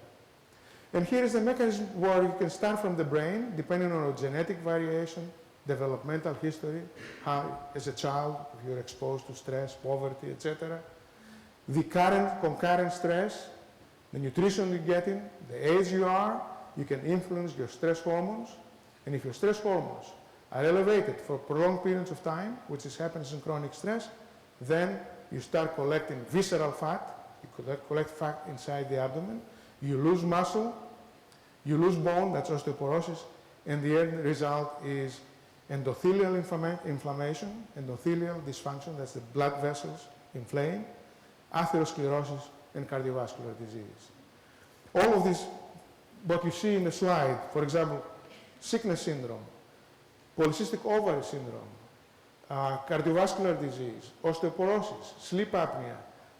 Speaker 5: And here is the mechanism where you can start from the brain, depending on a genetic variation, developmental history, how as a child, if you're exposed to stress, poverty, etc. The current concurrent stress, the nutrition you're getting, the age you are, you can influence your stress hormones. And if your stress hormones are elevated for prolonged periods of time, which happens in chronic stress, then you start collecting visceral fat, you collect fat inside the abdomen, you lose muscle, you lose bone, that's osteoporosis, and the end result is endothelial inflammation, endothelial dysfunction, that's the blood vessels inflamed, atherosclerosis, and cardiovascular disease. All of this, what you see in the slide, for example, sickness syndrome, polycystic ovary syndrome, cardiovascular disease, osteoporosis, sleep apnea,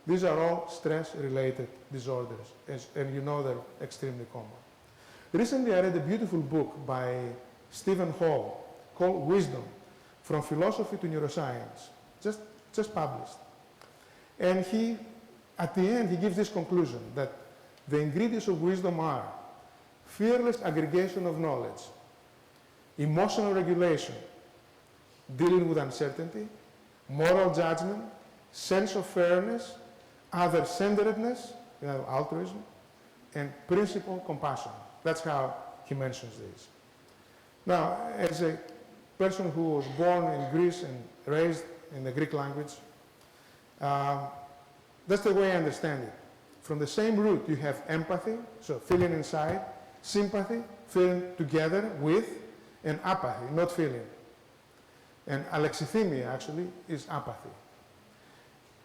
Speaker 5: these are all stress-related disorders, and you know they're extremely common. Recently, I read a beautiful book by Stephen Hall called Wisdom, From Philosophy to Neuroscience, just published. And he, at the end, he gives this conclusion that the ingredients of wisdom are fearless aggregation of knowledge, emotional regulation, dealing with uncertainty, moral judgment, sense of fairness, other-centeredness, altruism, and principled compassion. That's how he mentions this. Now, as a person who was born in Greece and raised in the Greek language, that's the way I understand it. From the same root, you have empathy, so feeling inside, sympathy, feeling together with, and apathy, not feeling. And alexithymia, actually, is apathy.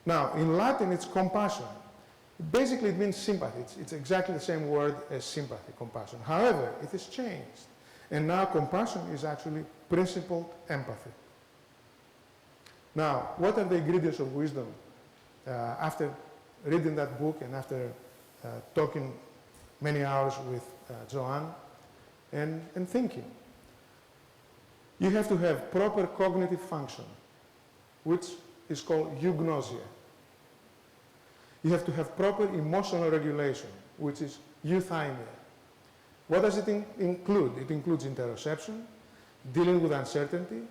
Speaker 5: Now, in Latin, it's compassion. Basically, it means sympathy. It's exactly the same word as sympathy, compassion. However, it has changed. And now compassion is actually principled empathy. Now, what are the ingredients of wisdom after reading that book and after talking many hours with Joan and thinking. You have to have proper cognitive function, which is called eugnosia. You have to have proper emotional regulation, which is euthymia. What does it include? It includes interoception, dealing with uncertainty,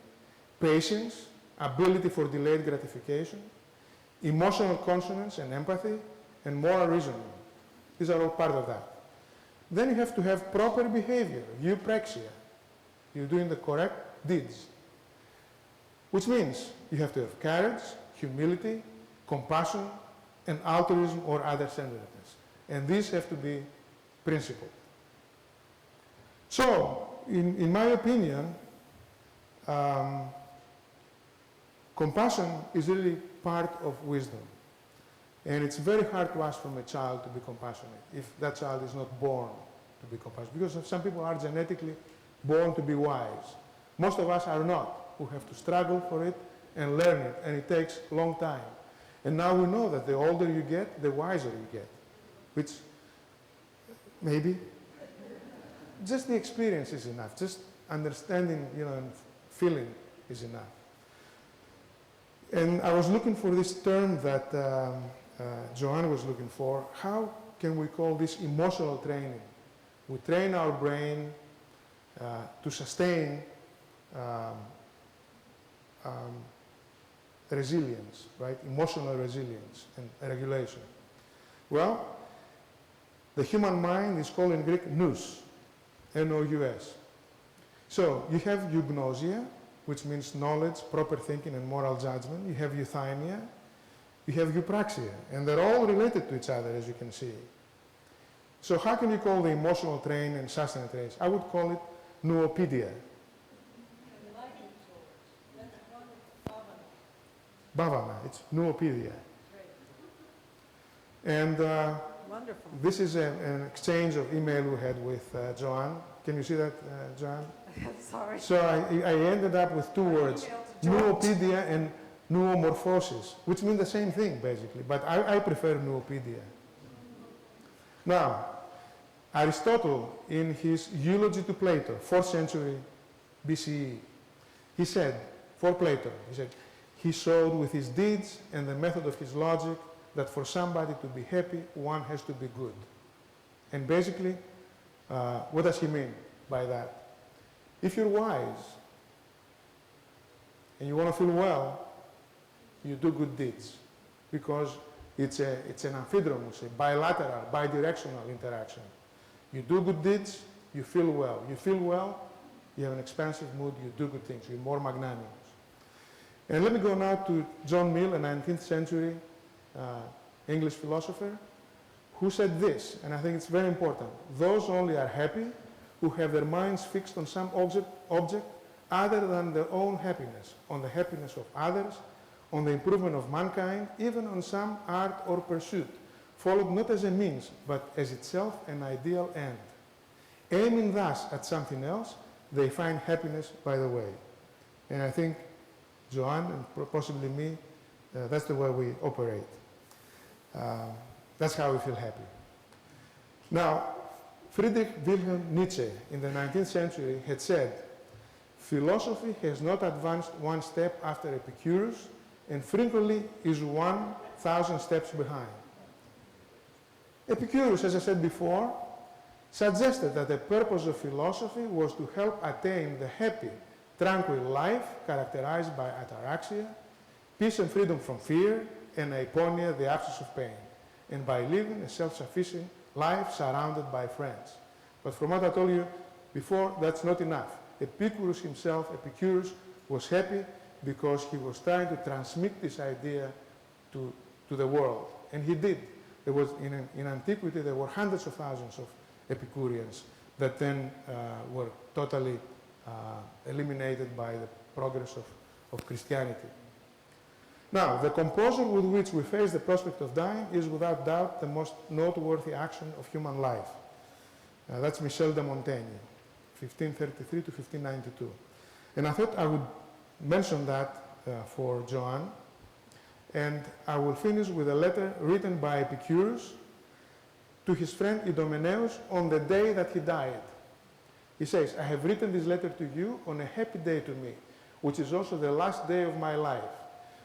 Speaker 5: patience, ability for delayed gratification, emotional consonance and empathy, and moral reasoning. These are all part of that. Then you have to have proper behavior, eupraxia. You're doing the correct deeds. Which means you have to have courage, humility, compassion, and altruism or other-centeredness. And these have to be principled. So, in my opinion, compassion is really part of wisdom. And it's very hard to ask from a child to be compassionate if that child is not born to be compassionate. Because some people are genetically born to be wise. Most of us are not, who have to struggle for it and learn it, and it takes a long time. And now we know that the older you get, the wiser you get, which maybe just the experience is enough. Just understanding, and feeling is enough. And I was looking for this term that Joan was looking for. How can we call this emotional training? We train our brain to sustain resilience, right? Emotional resilience and regulation. Well, the human mind is called in Greek nous, N-O-U-S. So you have eugnosia, which means knowledge, proper thinking, and moral judgment. You have euthymia, you have eupraxia, and they're all related to each other, as you can see. So how can you call the emotional train and sustenance trains? I would call it noopedia. Bhavana, it's noopedia. And
Speaker 4: Wonderful.
Speaker 5: this is an exchange of email we had with Joan. Can you see that, Joan?
Speaker 4: Sorry.
Speaker 5: So I ended up with two words, noopedia and noomorphosis, which mean the same thing, basically, but I prefer noopedia. Now, Aristotle, in his eulogy to Plato, 4th century BCE, he said, for Plato, he said, he showed with his deeds and the method of his logic that for somebody to be happy, one has to be good. And basically, what does he mean by that? If you're wise and you want to feel well, you do good deeds because it's an amphidromous, a bilateral, bidirectional interaction. You do good deeds, you feel well. You feel well, you have an expansive mood, you do good things, you're more magnanimous. And let me go now to John Mill, a 19th century English philosopher, who said this, and I think it's very important. Those only are happy who have their minds fixed on some object other than their own happiness, on the happiness of others, on the improvement of mankind, even on some art or pursuit, followed not as a means, but as itself an ideal end. Aiming thus at something else, they find happiness by the way. And I think Joan and possibly me, that's the way we operate. That's how we feel happy. Now, Friedrich Wilhelm Nietzsche in the 19th century had said, philosophy has not advanced one step after Epicurus and frequently is 1,000 steps behind. Epicurus, as I said before, suggested that the purpose of philosophy was to help attain the happy, tranquil life characterized by ataraxia, peace and freedom from fear, and aiponia, the absence of pain, and by living a self-sufficient life surrounded by friends. But from what I told you before, that's not enough. Epicurus himself, Epicurus, was happy because he was trying to transmit this idea to the world. And he did. There was, in antiquity, there were hundreds of thousands of Epicureans that then were totally eliminated by the progress of Christianity. Now, the composure with which we face the prospect of dying is without doubt the most noteworthy action of human life. That's Michel de Montaigne, 1533 to 1592. And I thought I would mention that for Joan. And I will finish with a letter written by Epicurus to his friend Idomeneus on the day that he died. He says, I have written this letter to you on a happy day to me, which is also the last day of my life.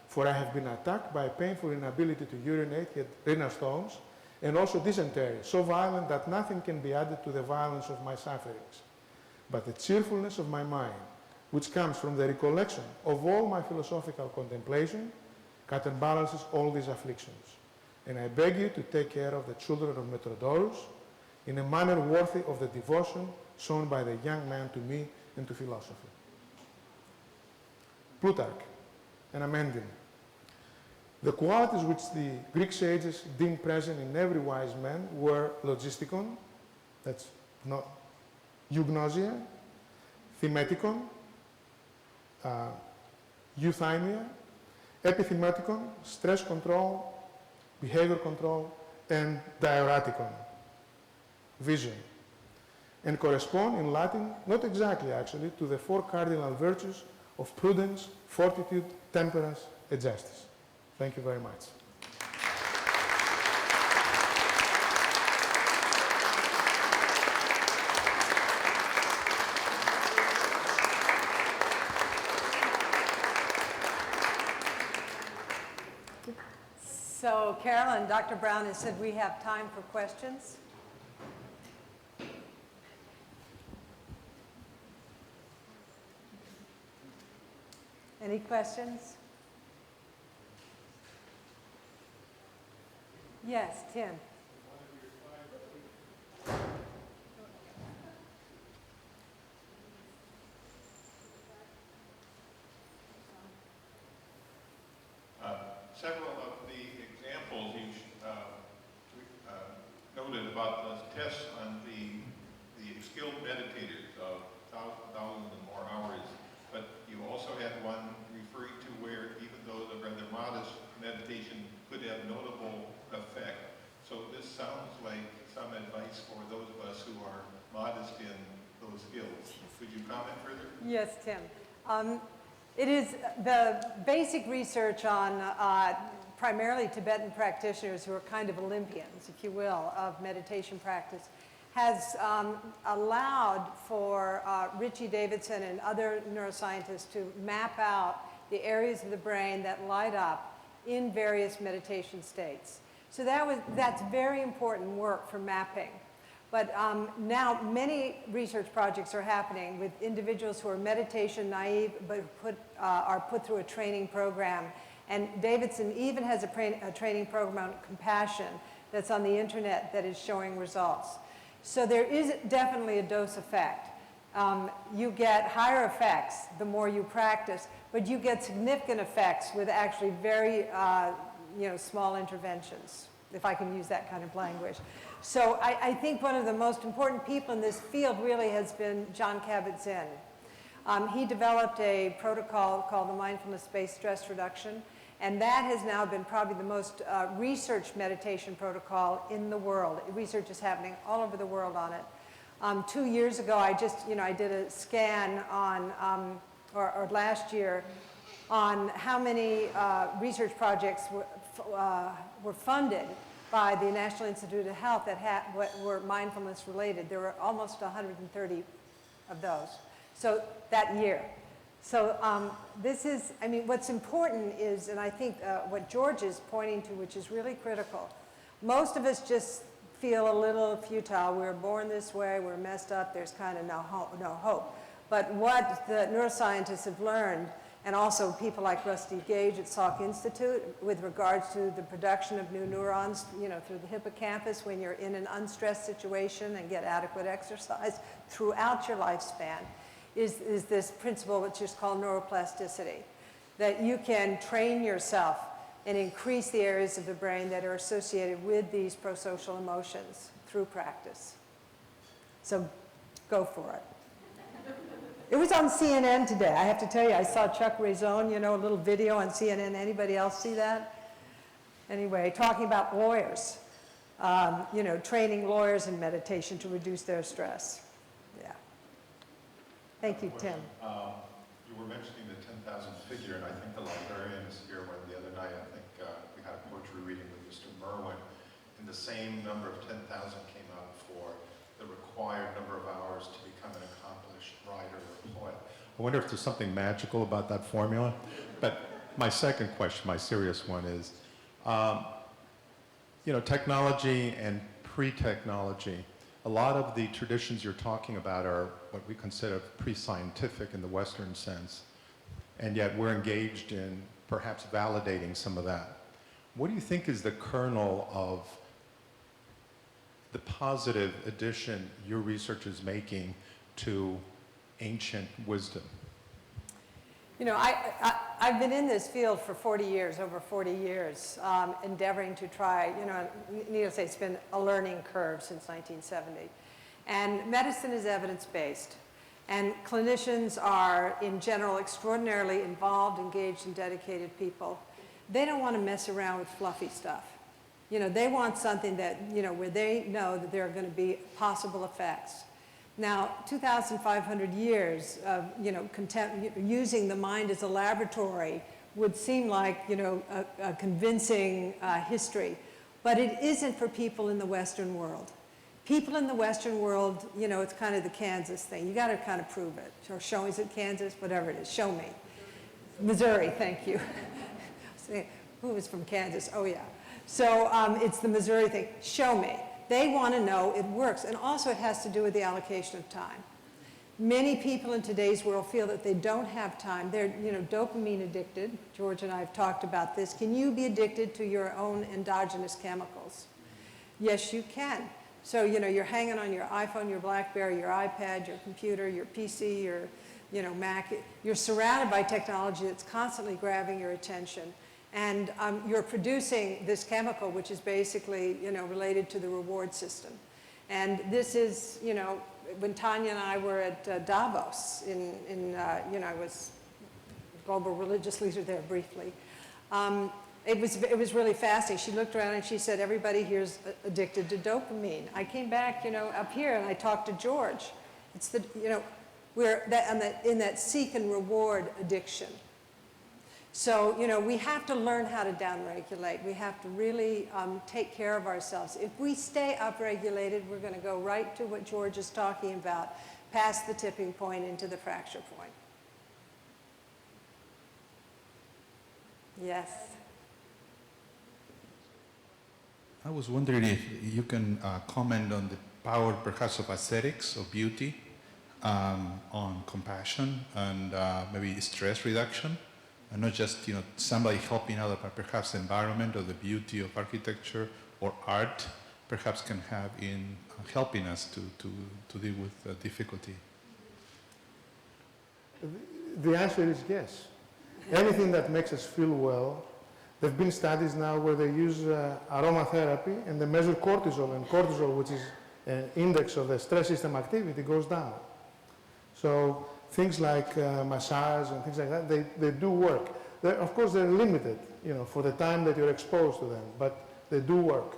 Speaker 5: For I have been attacked by a painful inability to urinate, he had renal stones, and also dysentery, so violent that nothing can be added to the violence of my sufferings. But the cheerfulness of my mind, which comes from the recollection of all my philosophical contemplation, counterbalances all these afflictions. And I beg you to take care of the children of Metrodorus in a manner worthy of the devotion shown by the young man to me and to philosophy. Plutarch and amending. The qualities which the Greek sages deemed present in every wise man were logistikon, that's not eugnosia, thematikon, euthymia, epithematikon, stress control, behavior control, and diuretikon, vision, and correspond in Latin, not exactly actually, to the four cardinal virtues of prudence, fortitude, temperance, and justice. Thank you very much.
Speaker 4: So Carolyn, Dr. Brown has said we have time for questions. Any questions? Yes, Tim.
Speaker 6: Several of the examples you noted about the tests on the skilled meditators of 1,000 and more hours, but you also had one referring to where even though the rather modest meditation could have notable effect. So this sounds like some advice for those of us who are modest in those skills. Could you comment further?
Speaker 4: Yes, Tim. It is the basic research on primarily Tibetan practitioners who are kind of Olympians, if you will, of meditation practice, has allowed for Richie Davidson and other neuroscientists to map out the areas of the brain that light up in various meditation states. So that's very important work for mapping. But now many research projects are happening with individuals who are meditation naive but are put through a training program. And Davidson even has a training program on compassion that's on the internet that is showing results. So there is definitely a dose effect. You get higher effects the more you practice, but you get significant effects with actually very small interventions, if I can use that kind of language. So I think one of the most important people in this field really has been Jon Kabat-Zinn. He developed a protocol called the mindfulness-based stress reduction, and that has now been probably the most researched meditation protocol in the world. Research is happening all over the world on it. 2 years ago, I did a scan on, or last year, on how many research projects were funded by the National Institute of Health that were mindfulness related. There were almost 130 of those. So that year. So what's important is, and I think what George is pointing to, which is really critical, most of us just feel a little futile. We were born this way, we're messed up, there's kind of no hope. But what the neuroscientists have learned, and also people like Rusty Gage at Salk Institute, with regards to the production of new neurons, through the hippocampus when you're in an unstressed situation and get adequate exercise throughout your lifespan, is this principle which is called neuroplasticity, that you can train yourself and increase the areas of the brain that are associated with these prosocial emotions through practice. So go for it. It was on CNN today. I have to tell you, I saw Chuck Raison, a little video on CNN. Anybody else see that? Anyway, talking about lawyers, training lawyers in meditation to reduce their stress. Yeah. Thank you, Tim.
Speaker 6: You were mentioning the 10,000 figure, and I think the librarians here went the other night. I think I wonder if there's something magical about that formula. But my second question, my serious one is, technology and pre-technology, a lot of the traditions you're talking about are what we consider pre-scientific in the Western sense, and yet we're engaged in perhaps validating some of that. What do you think is the kernel of the positive addition your research is making to ancient wisdom?
Speaker 4: I've been in this field for 40 years, over 40 years, endeavoring to try, needless to say, it's been a learning curve since 1970. And medicine is evidence-based. And clinicians are, in general, extraordinarily involved, engaged, and dedicated people. They don't want to mess around with fluffy stuff. They want something that, where they know that there are going to be possible effects. Now, 2,500 years of, using the mind as a laboratory would seem like, a convincing history. But it isn't for people in the Western world. People in the Western world, it's kind of the Kansas thing. You got to kind of prove it. Or show me, is it Kansas? Whatever it is, show me. Missouri, thank you. Who was from Kansas? Oh, yeah. So it's the Missouri thing. Show me. They want to know it works. And also it has to do with the allocation of time. Many people in today's world feel that they don't have time. They're, dopamine addicted. George and I have talked about this. Can you be addicted to your own endogenous chemicals? Yes, you can. So, you're hanging on your iPhone, your BlackBerry, your iPad, your computer, your PC, your, Mac. You're surrounded by technology that's constantly grabbing your attention. And you're producing this chemical, which is basically, related to the reward system. And this is, when Tanya and I were at Davos, I was global religious leader there briefly. It was really fascinating. She looked around and she said, everybody here's addicted to dopamine. I came back, up here and I talked to George. It's the, we're in that seek and reward addiction. So, we have to learn how to downregulate. We have to really take care of ourselves. If we stay upregulated, we're going to go right to what George is talking about, past the tipping point into the fracture point. Yes.
Speaker 7: I was wondering if you can comment on the power, perhaps, of aesthetics, of beauty, on compassion and maybe stress reduction, and not just somebody helping out, but perhaps the environment or the beauty of architecture or art, perhaps can have in helping us to deal with difficulty.
Speaker 5: The answer is yes. Anything that makes us feel well. There have been studies now where they use aromatherapy and they measure cortisol, and cortisol, which is an index of the stress system activity, goes down. So things like massage and things like that, they do work. Of course, they're limited, for the time that you're exposed to them, but they do work.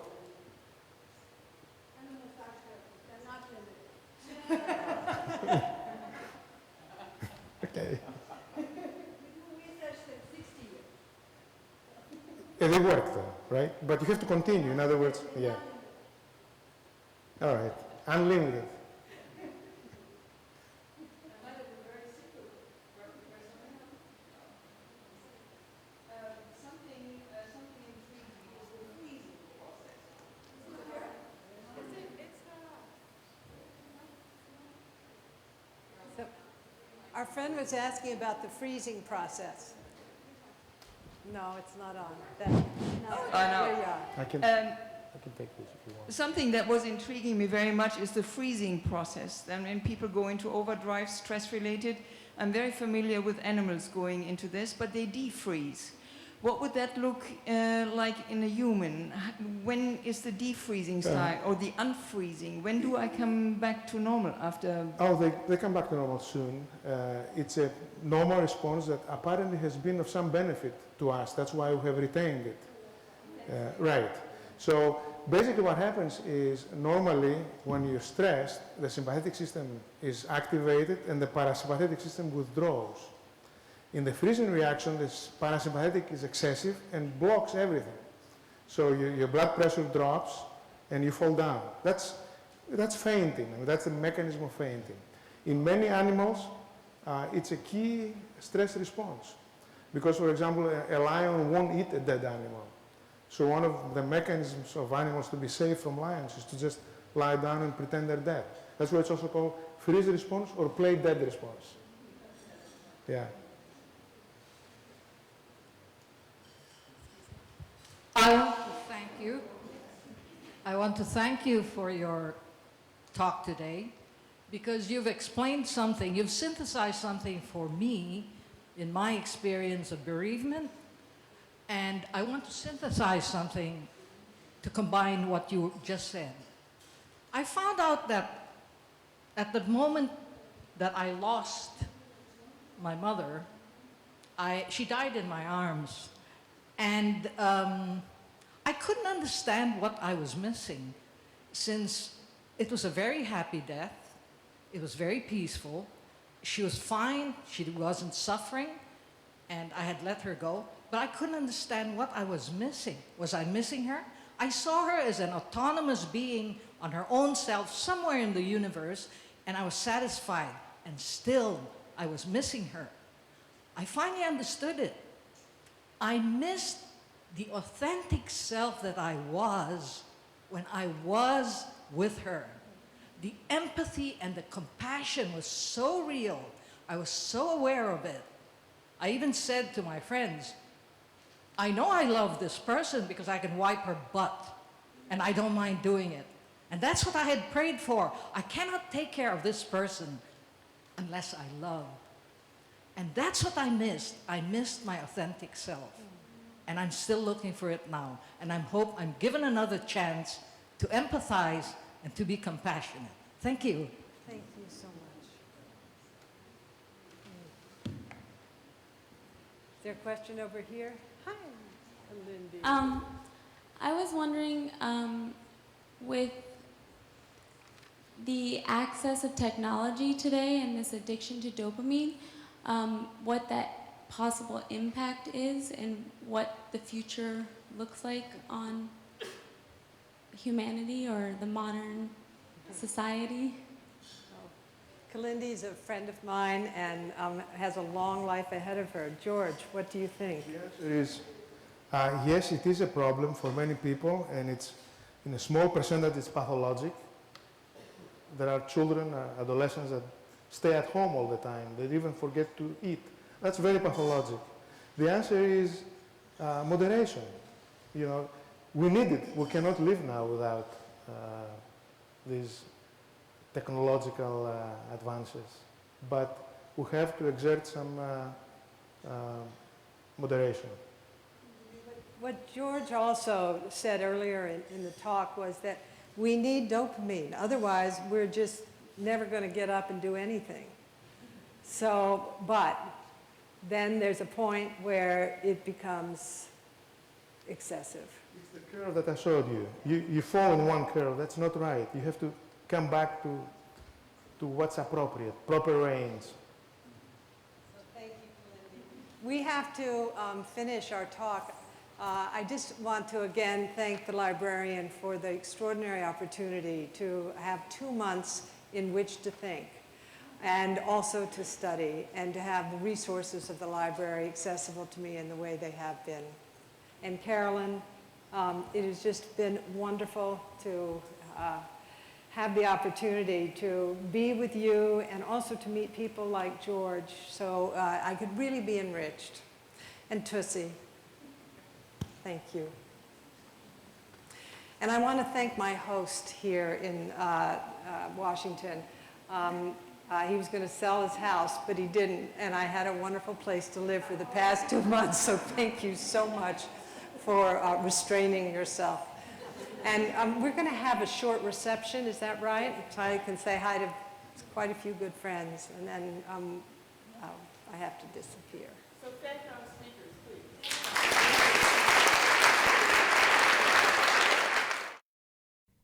Speaker 4: They're not limited.
Speaker 5: Okay. Yeah, they work though, right? But you have to continue, in other words, yeah. All right, unlimited.
Speaker 4: So, our friend was asking about the freezing process. No, it's not on.
Speaker 8: No.
Speaker 4: There you are.
Speaker 5: I can take this if you want.
Speaker 8: Something that was intriguing me very much is the freezing process. Then when people go into overdrive, stress-related, I'm very familiar with animals going into this, but they defreeze. What would that look like in a human? When is the defreezing style or the unfreezing? When do I come back to normal after?
Speaker 5: Oh, they come back to normal soon. It's a normal response that apparently has been of some benefit to us. That's why we have retained it. Right. So basically what happens is normally when you're stressed, the sympathetic system is activated and the parasympathetic system withdraws. In the freezing reaction, this parasympathetic is excessive and blocks everything. So your blood pressure drops and you fall down. That's fainting. I mean, that's the mechanism of fainting. In many animals, it's a key stress response. Because, for example, a lion won't eat a dead animal. So one of the mechanisms of animals to be safe from lions is to just lie down and pretend they're dead. That's why it's also called freeze response or play dead response. Yeah.
Speaker 9: I want to thank you. I want to thank you for your talk today, because you've explained something, you've synthesized something for me in my experience of bereavement, and I want to synthesize something to combine what you just said. I found out that at the moment that I lost my mother, she died in my arms, and I couldn't understand what I was missing, since it was a very happy death. It was very peaceful. She was fine. She wasn't suffering, and I had let her go. But I couldn't understand what I was missing. Was I missing her? I saw her as an autonomous being on her own self somewhere in the universe, and I was satisfied. And still, I was missing her. I finally understood it. I missed the authentic self that I was when I was with her. The empathy and the compassion was so real. I was so aware of it. I even said to my friends, I know I love this person because I can wipe her butt, and I don't mind doing it. And that's what I had prayed for. I cannot take care of this person unless I love. And that's what I missed. I missed my authentic self. And I'm still looking for it now. And I'm given another chance to empathize and to be compassionate. Thank you.
Speaker 4: Thank you so much. Is there a question over here? Hi, Lindy.
Speaker 10: I was wondering, with the access of technology today and this addiction to dopamine, what that possible impact is and what the future looks like on humanity or the modern society.
Speaker 4: Kalindi's a friend of mine and has a long life ahead of her. George, what do you think?
Speaker 5: Yes, it is a problem for many people, and it's in a small percentage it's pathologic. There are children, adolescents that stay at home all the time. They even forget to eat. That's very pathologic. The answer is moderation. You know, we need it. We cannot live now without these technological advances. But we have to exert some moderation.
Speaker 4: What George also said earlier in the talk was that we need dopamine. Otherwise, we're just never going to get up and do anything. So, but then there's a point where it becomes excessive.
Speaker 5: It's the curve that I showed you. You fall in one curve. That's not right. You have to come back to what's appropriate, proper range.
Speaker 4: So thank you, Kalindi. We have to finish our talk. I just want to again thank the librarian for the extraordinary opportunity to have 2 months in which to think and also to study and to have the resources of the library accessible to me in the way they have been. And Carolyn, it has just been wonderful to have the opportunity to be with you and also to meet people like George, so I could really be enriched. And Tussie, thank you. And I want to thank my host here in Washington. He was going to sell his house, but he didn't, and I had a wonderful place to live for the past 2 months, so thank you so much for restraining yourself. And we're going to have a short reception, is that right? So I can say hi to quite a few good friends, and then I have to disappear.
Speaker 10: So thank our speakers, please.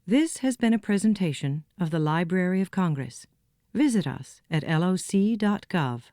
Speaker 1: This has been a presentation of the Library of Congress. Visit us at loc.gov.